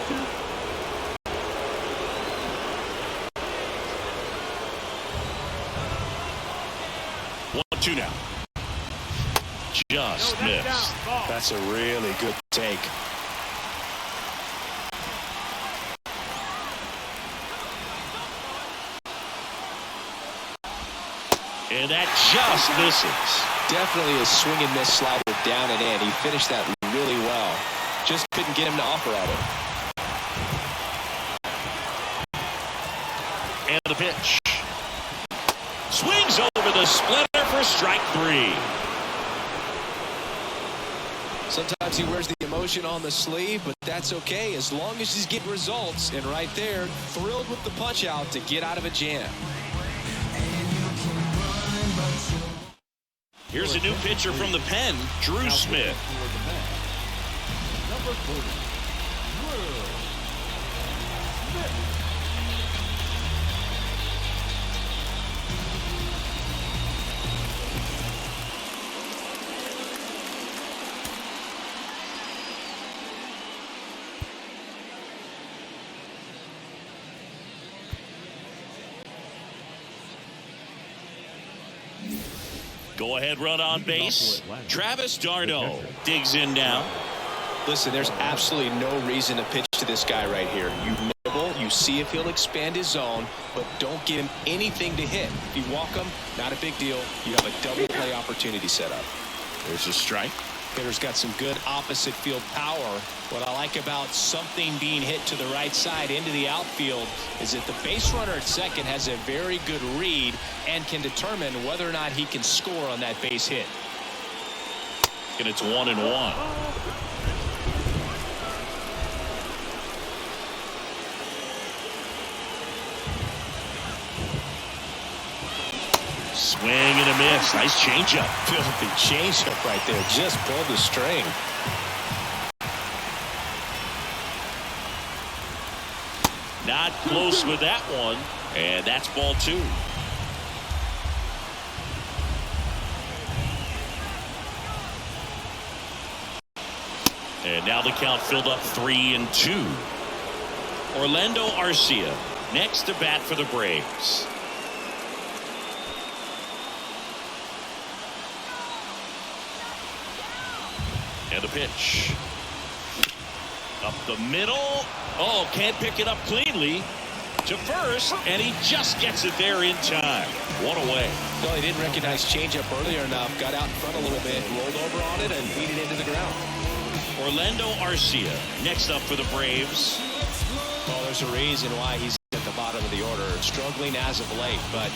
1-2 now. Just missed. That's a really good take. And that just misses. Definitely a swing and miss slider down and in. He finished that really well. Just couldn't get him to offer at it. And the pitch. Swings over the splitter for strike 3. Sometimes he wears the emotion on the sleeve, but that's okay as long as he's getting results. And right there, thrilled with the punch out to get out of a jam. Here's a new pitcher from the pen, Drew Smith. Number 40. Drew Smith. Go ahead run on base. Travis d'Arnaud digs in now. Listen, there's absolutely no reason to pitch to this guy right here. You nibble, you see if he'll expand his zone, but don't give him anything to hit. If you walk him, not a big deal. You have a double play opportunity set up. There's a strike. Hitter's got some good opposite field power. What I like about something being hit to the right side into the outfield is that the base runner at second has a very good read and can determine whether or not he can score on that base hit. And it's 1-1. Swing and a miss. Nice changeup. Filthy changeup right there. Just pulled the string. Not close with that one. And that's ball 2. And now the count filled up 3-2. Orlando Arcia next to bat for the Braves. And a pitch. Up the middle. Oh, can't pick it up cleanly. To first, and he just gets it there in time. One away. Well, he didn't recognize changeup earlier enough. Got out in front a little bit, rolled over on it, and beat it into the ground. Orlando Arcia next up for the Braves. Well, there's a reason why he's at the bottom of the order. Struggling as of late, but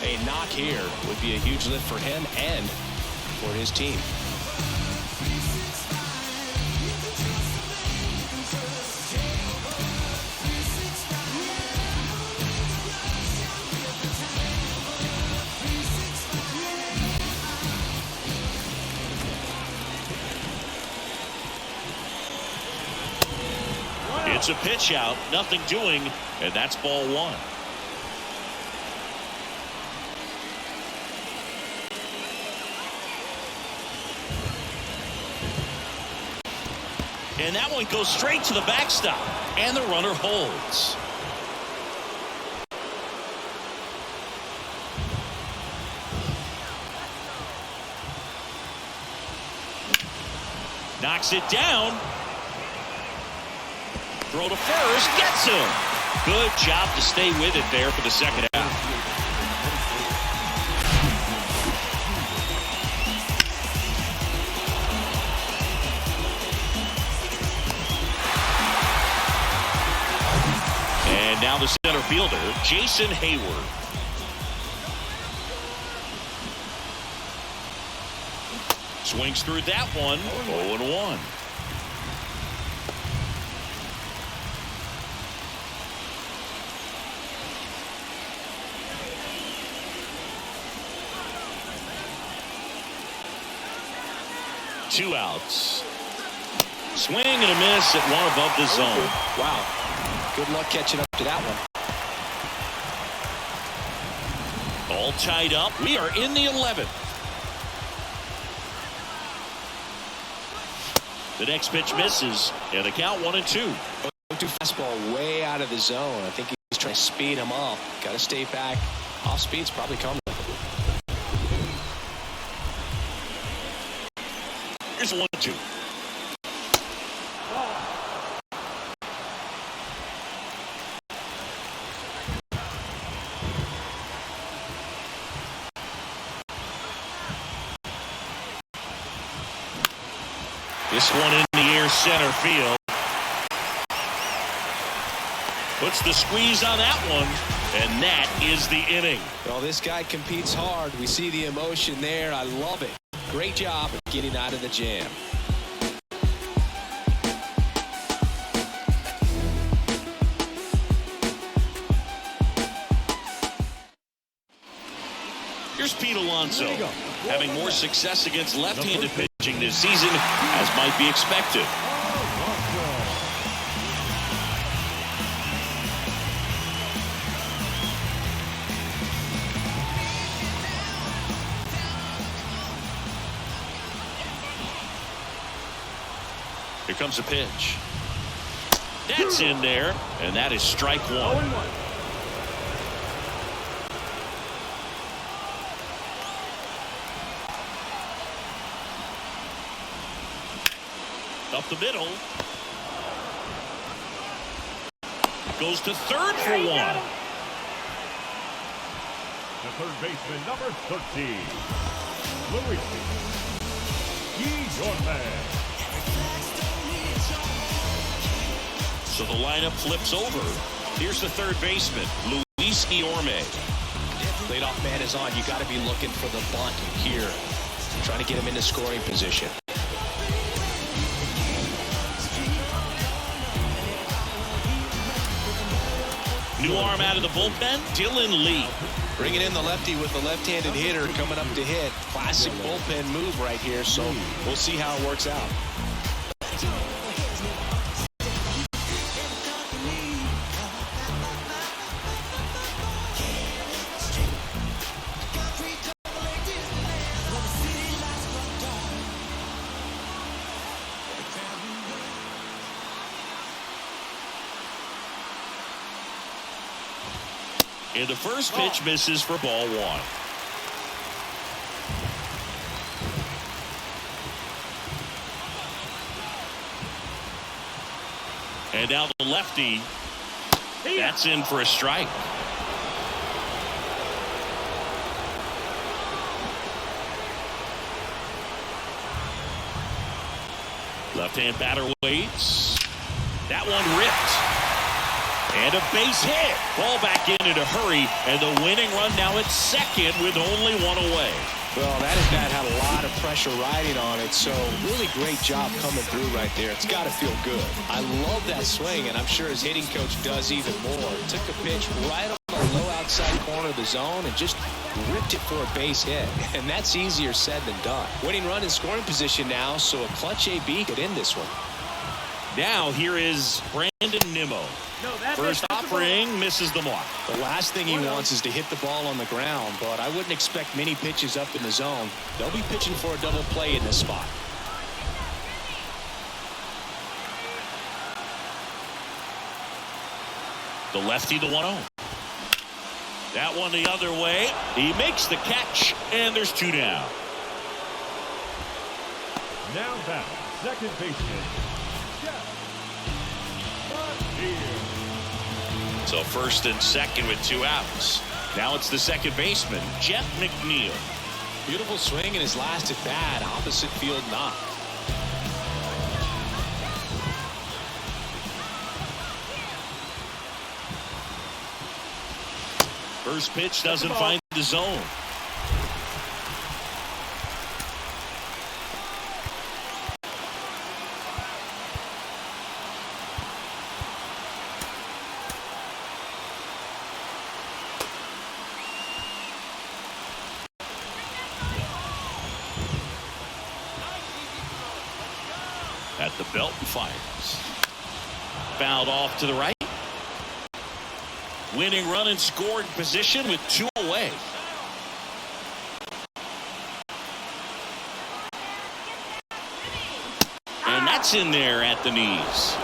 a knock here would be a huge lift for him and for his team. It's a pitch out, nothing doing, and that's ball 1. And that one goes straight to the backstop, and the runner holds. Knocks it down. Throw to first, gets him. Good job to stay with it there for the second out. And now the center fielder, Jason Hayward. Swings through that one, 0-1. Two outs. Swing and a miss at one above the zone. Wow. Good luck catching up to that one. All tied up. We are in the 11th. The next pitch misses, and the count 1-2. Fastball way out of the zone. I think he's trying to speed him up. Got to stay back. Off speed's probably coming. Here's 1-2. This one in the air, center field. Puts the squeeze on that one, and that is the inning. Well, this guy competes hard. We see the emotion there. I love it. Great job of getting out of the jam. Here's Pete Alonso, having more success against left-handed pitching this season, as might be expected. Here comes a pitch. That's in there, and that is strike 1. Up the middle. Goes to third for 1. The third baseman, number 13, Luis. He's your man. So the lineup flips over. Here's the third baseman, Luis Guillorme. Leadoff man is on. You got to be looking for the bunt here. Trying to get him into scoring position. New arm out of the bullpen, Dylan Lee. Bringing in the lefty with the left-handed hitter coming up to hit. Classic bullpen move right here, so we'll see how it works out. And the first pitch misses for ball one. And now the lefty. That's in for a strike. Left-hand batter waits. That one ripped. And a base hit. Ball back in a hurry, and the winning run now at second with only one away. Well, that at bat had a lot of pressure riding on it, so really great job coming through right there. It's got to feel good. I love that swing, and I'm sure his hitting coach does even more. Took a pitch right on the low outside corner of the zone and just ripped it for a base hit. And that's easier said than done. Winning run in scoring position now, so a clutch AB could end this one. Now here is Brandon Nimmo. First offering misses the mark. The last thing he wants is to hit the ball on the ground, but I wouldn't expect many pitches up in the zone. They'll be pitching for a double play in this spot. The lefty, the 1-0. That one the other way. He makes the catch, and there's two down. Now back, second baseman. So first and second with two outs. Now it's the second baseman, Jeff McNeil. Beautiful swing in his last at bat, opposite field knock. First pitch doesn't find the zone. At the belt and fires. Fouled off to the right. Winning run in scored position with two away. And that's in there at the knees.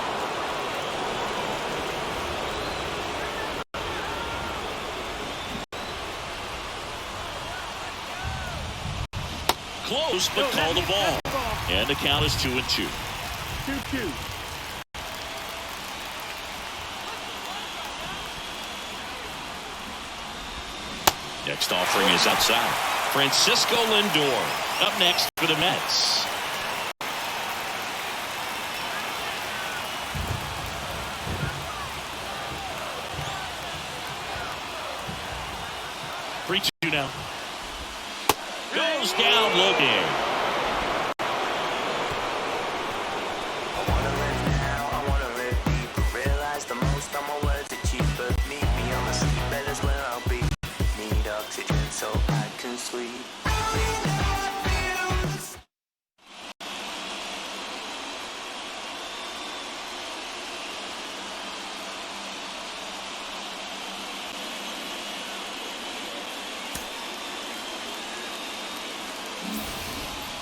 Close, but called a ball. And the count is 2-2. 2-2. Next offering is outside. Francisco Lindor up next for the Mets. Three-two now. Goes down looking. So I can sleep.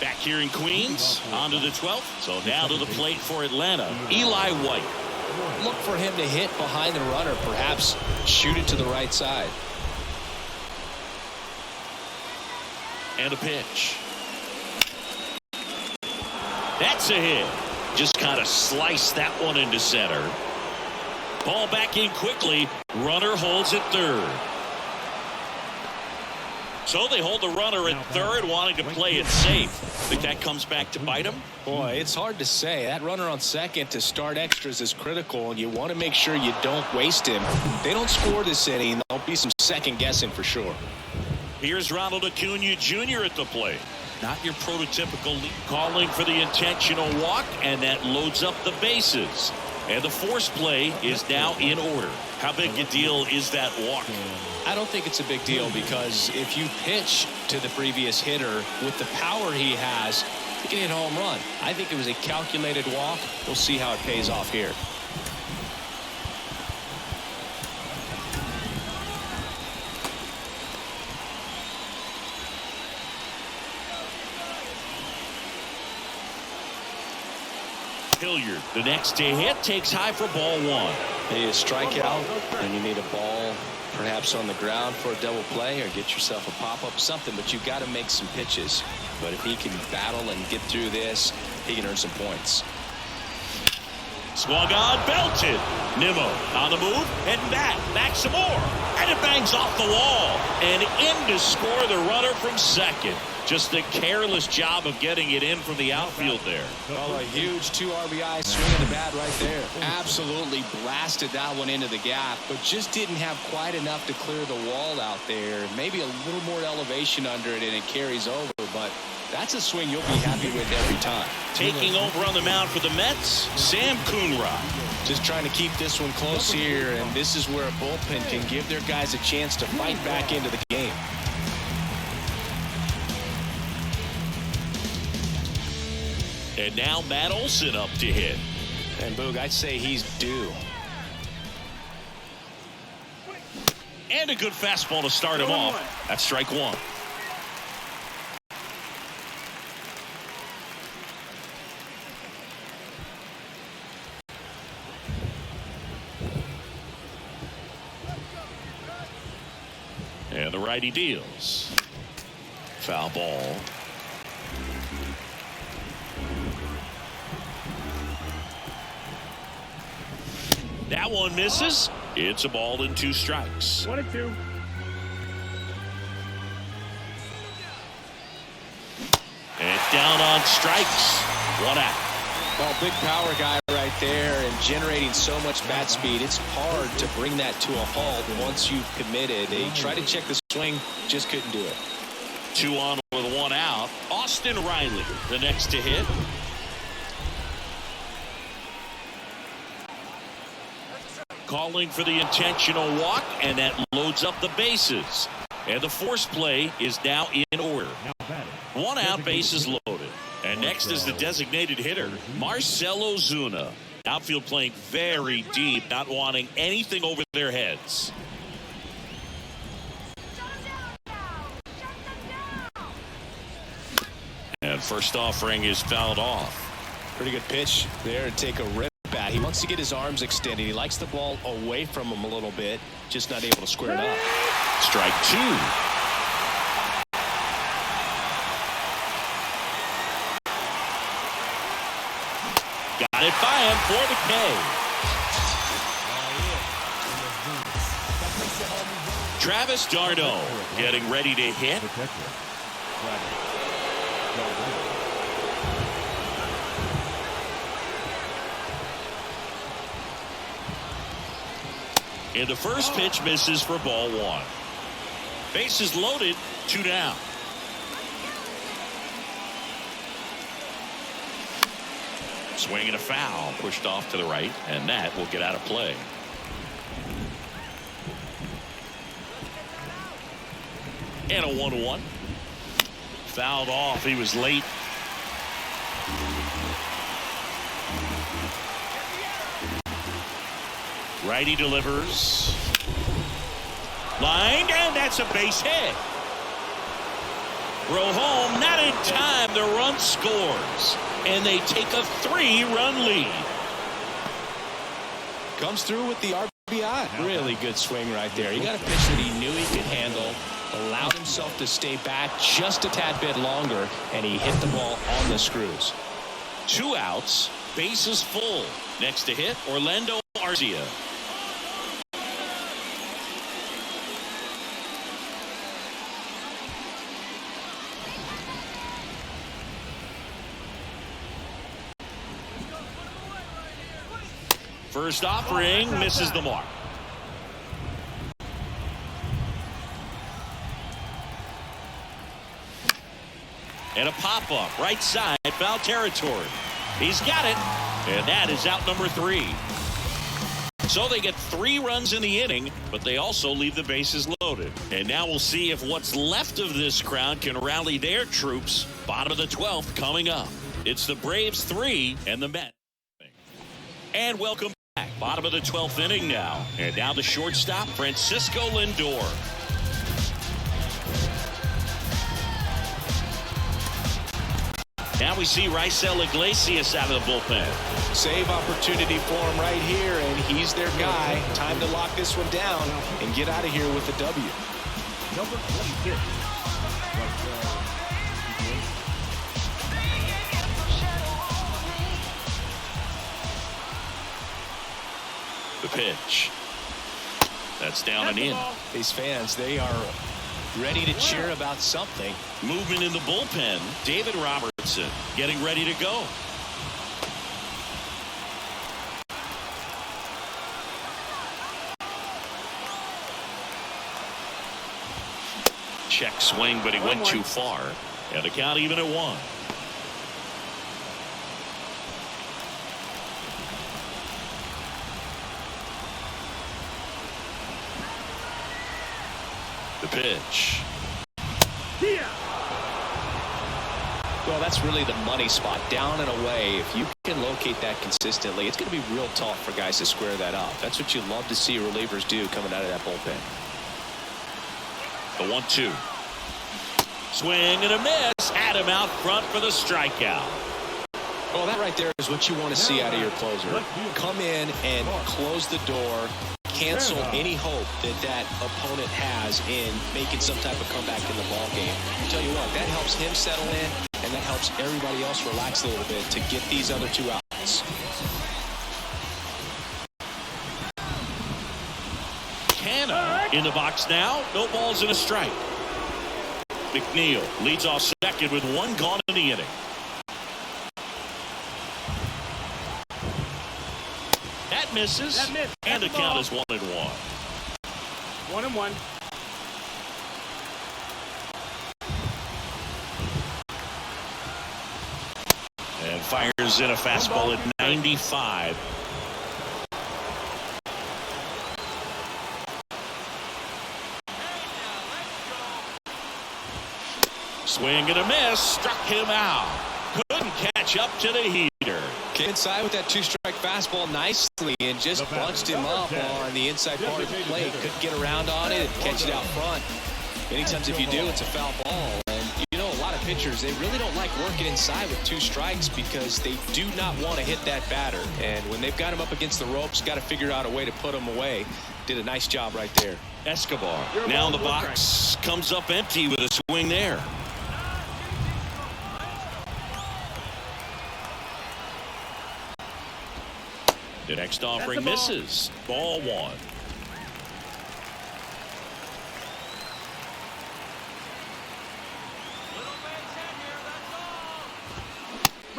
Back here in Queens, on to the 12th. So now to the plate for Atlanta, Eli White. Look for him to hit behind the runner, perhaps shoot it to the right side. And a pitch. That's a hit. Just kind of sliced that one into center. Ball back in quickly. Runner holds at third. So they hold the runner at third, wanting to play it safe. Think that comes back to bite him? Boy, it's hard to say. That runner on second to start extras is critical, and you want to make sure you don't waste him. If they don't score this inning, there'll be some second guessing for sure. Here's Ronald Acuna Jr. at the plate. Not your prototypical lead, calling for the intentional walk, and that loads up the bases. And the force play is now in order. How big a deal is that walk? I don't think it's a big deal because if you pitch to the previous hitter with the power he has, you can hit a home run. I think it was a calculated walk. We'll see how it pays off here. Hilliard, the next to hit, takes high for ball one. You need a strikeout, and you need a ball perhaps on the ground for a double play or get yourself a pop-up, something, but you've got to make some pitches. But if he can battle and get through this, he can earn some points. Swung on, belted. Nimmo on the move, heading back some more. And it bangs off the wall. And in to score the runner from second. Just a careless job of getting it in from the outfield there. Well, a huge 2 RBI swing of the bat right there. Absolutely blasted that one into the gap, but just didn't have quite enough to clear the wall out there. Maybe a little more elevation under it and it carries over, but that's a swing you'll be happy with every time. Taking over on the mound for the Mets, Sam Coonrod. Just trying to keep this one close here, and this is where a bullpen can give their guys a chance to fight back into the game. And now Matt Olson up to hit. And Boog, I'd say he's due. And a good fastball to start him off. That's strike one. And the righty deals. Foul ball. That one misses. It's a ball and 2 strikes. 1-2. And down on strikes. 1 out. Well, big power guy right there and generating so much bat speed. It's hard to bring that to a halt once you've committed. They tried to check the swing, just couldn't do it. 2 on with 1 out. Austin Riley, the next to hit. Calling for the intentional walk, and that loads up the bases. And the force play is now in order. 1 out, bases loaded. And next is the designated hitter, Marcell Ozuna. Outfield playing very deep, not wanting anything over their heads. And first offering is fouled off. Pretty good pitch there to take a rip at. He wants to get his arms extended. He likes the ball away from him a little bit, just not able to square it up. Strike 2. Got it by him for the K. Travis d'Arnaud getting ready to hit. And the first pitch misses for ball 1. Bases loaded, 2 down. Swing and a foul, pushed off to the right, and that will get out of play. And a 1-1. Fouled off. He was late. Righty delivers. Lined, and that's a base hit. Row home, not in time. The run scores. And they take a 3-run lead. Comes through with the RBI. Really good swing right there. He got a pitch that he knew he could handle. Allowed himself to stay back just a tad bit longer, and he hit the ball on the screws. 2 outs, bases full. Next to hit, Orlando Arcia. First offering misses the mark. And a pop-up right side, foul territory. He's got it. And that is out number 3. So they get 3 runs in the inning, but they also leave the bases loaded. And now we'll see if what's left of this crowd can rally their troops. Bottom of the 12th coming up. It's the Braves 3 and the Mets. And welcome back. Bottom of the 12th inning now. And now the shortstop, Francisco Lindor. Now we see Raisel Iglesias out of the bullpen. Save opportunity for him right here, and he's their guy. Time to lock this one down and get out of here with a W. Number 26. The pitch. That's down and in. These fans, they are ready to cheer about something. Movement in the bullpen. David Robertson getting ready to go. Check swing, but he went too far. And the count even at 1. The pitch. Well, that's really the money spot, down and away. If you can locate that consistently, it's going to be real tough for guys to square that up. That's what you love to see relievers do coming out of that bullpen. The 1-2. Swing and a miss. Adam out front for the strikeout. Well, that right there is what you want to see out of your closer. Come in and close the door. Cancel any hope that opponent has in making some type of comeback in the ball game. I'll tell you what, that helps him settle in, and that helps everybody else relax a little bit to get these other 2 outs. Canna in the box now. No balls and a strike. McNeil leads off second with 1 gone in the inning. That misses. And the count is 1-1. 1-1. And fires in a fastball at 95. Swing and a miss. Struck him out. Couldn't catch up to the heater. Inside with that 2-strike fastball nicely and just bunched him up on the inside part of the plate. Couldn't get around on it and catch it out front. Many times if you do, it's a foul ball. And you know, a lot of pitchers, they really don't like working inside with 2 strikes because they do not want to hit that batter. And when they've got him up against the ropes, got to figure out a way to put him away. Did a nice job right there. Escobar now in the box, comes up empty with a swing there. The next offering misses. Ball 1.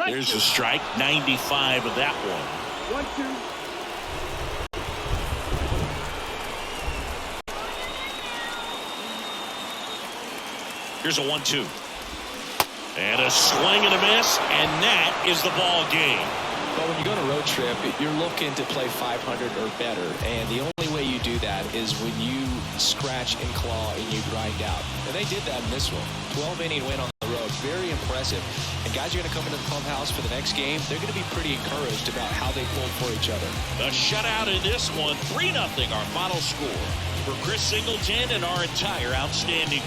There's a strike. 95 of that one. 1-2. Here's a 1-2. And a swing and a miss, and that is the ball game. But when you go on a road trip, you're looking to play 500 or better. And the only way you do that is when you scratch and claw and you grind out. And they did that in this one. 12-inning win on the road. Very impressive. And guys are going to come into the clubhouse for the next game. They're going to be pretty encouraged about how they pulled for each other. The shutout in this one, 3-0 our final score. For Chris Singleton and our entire outstanding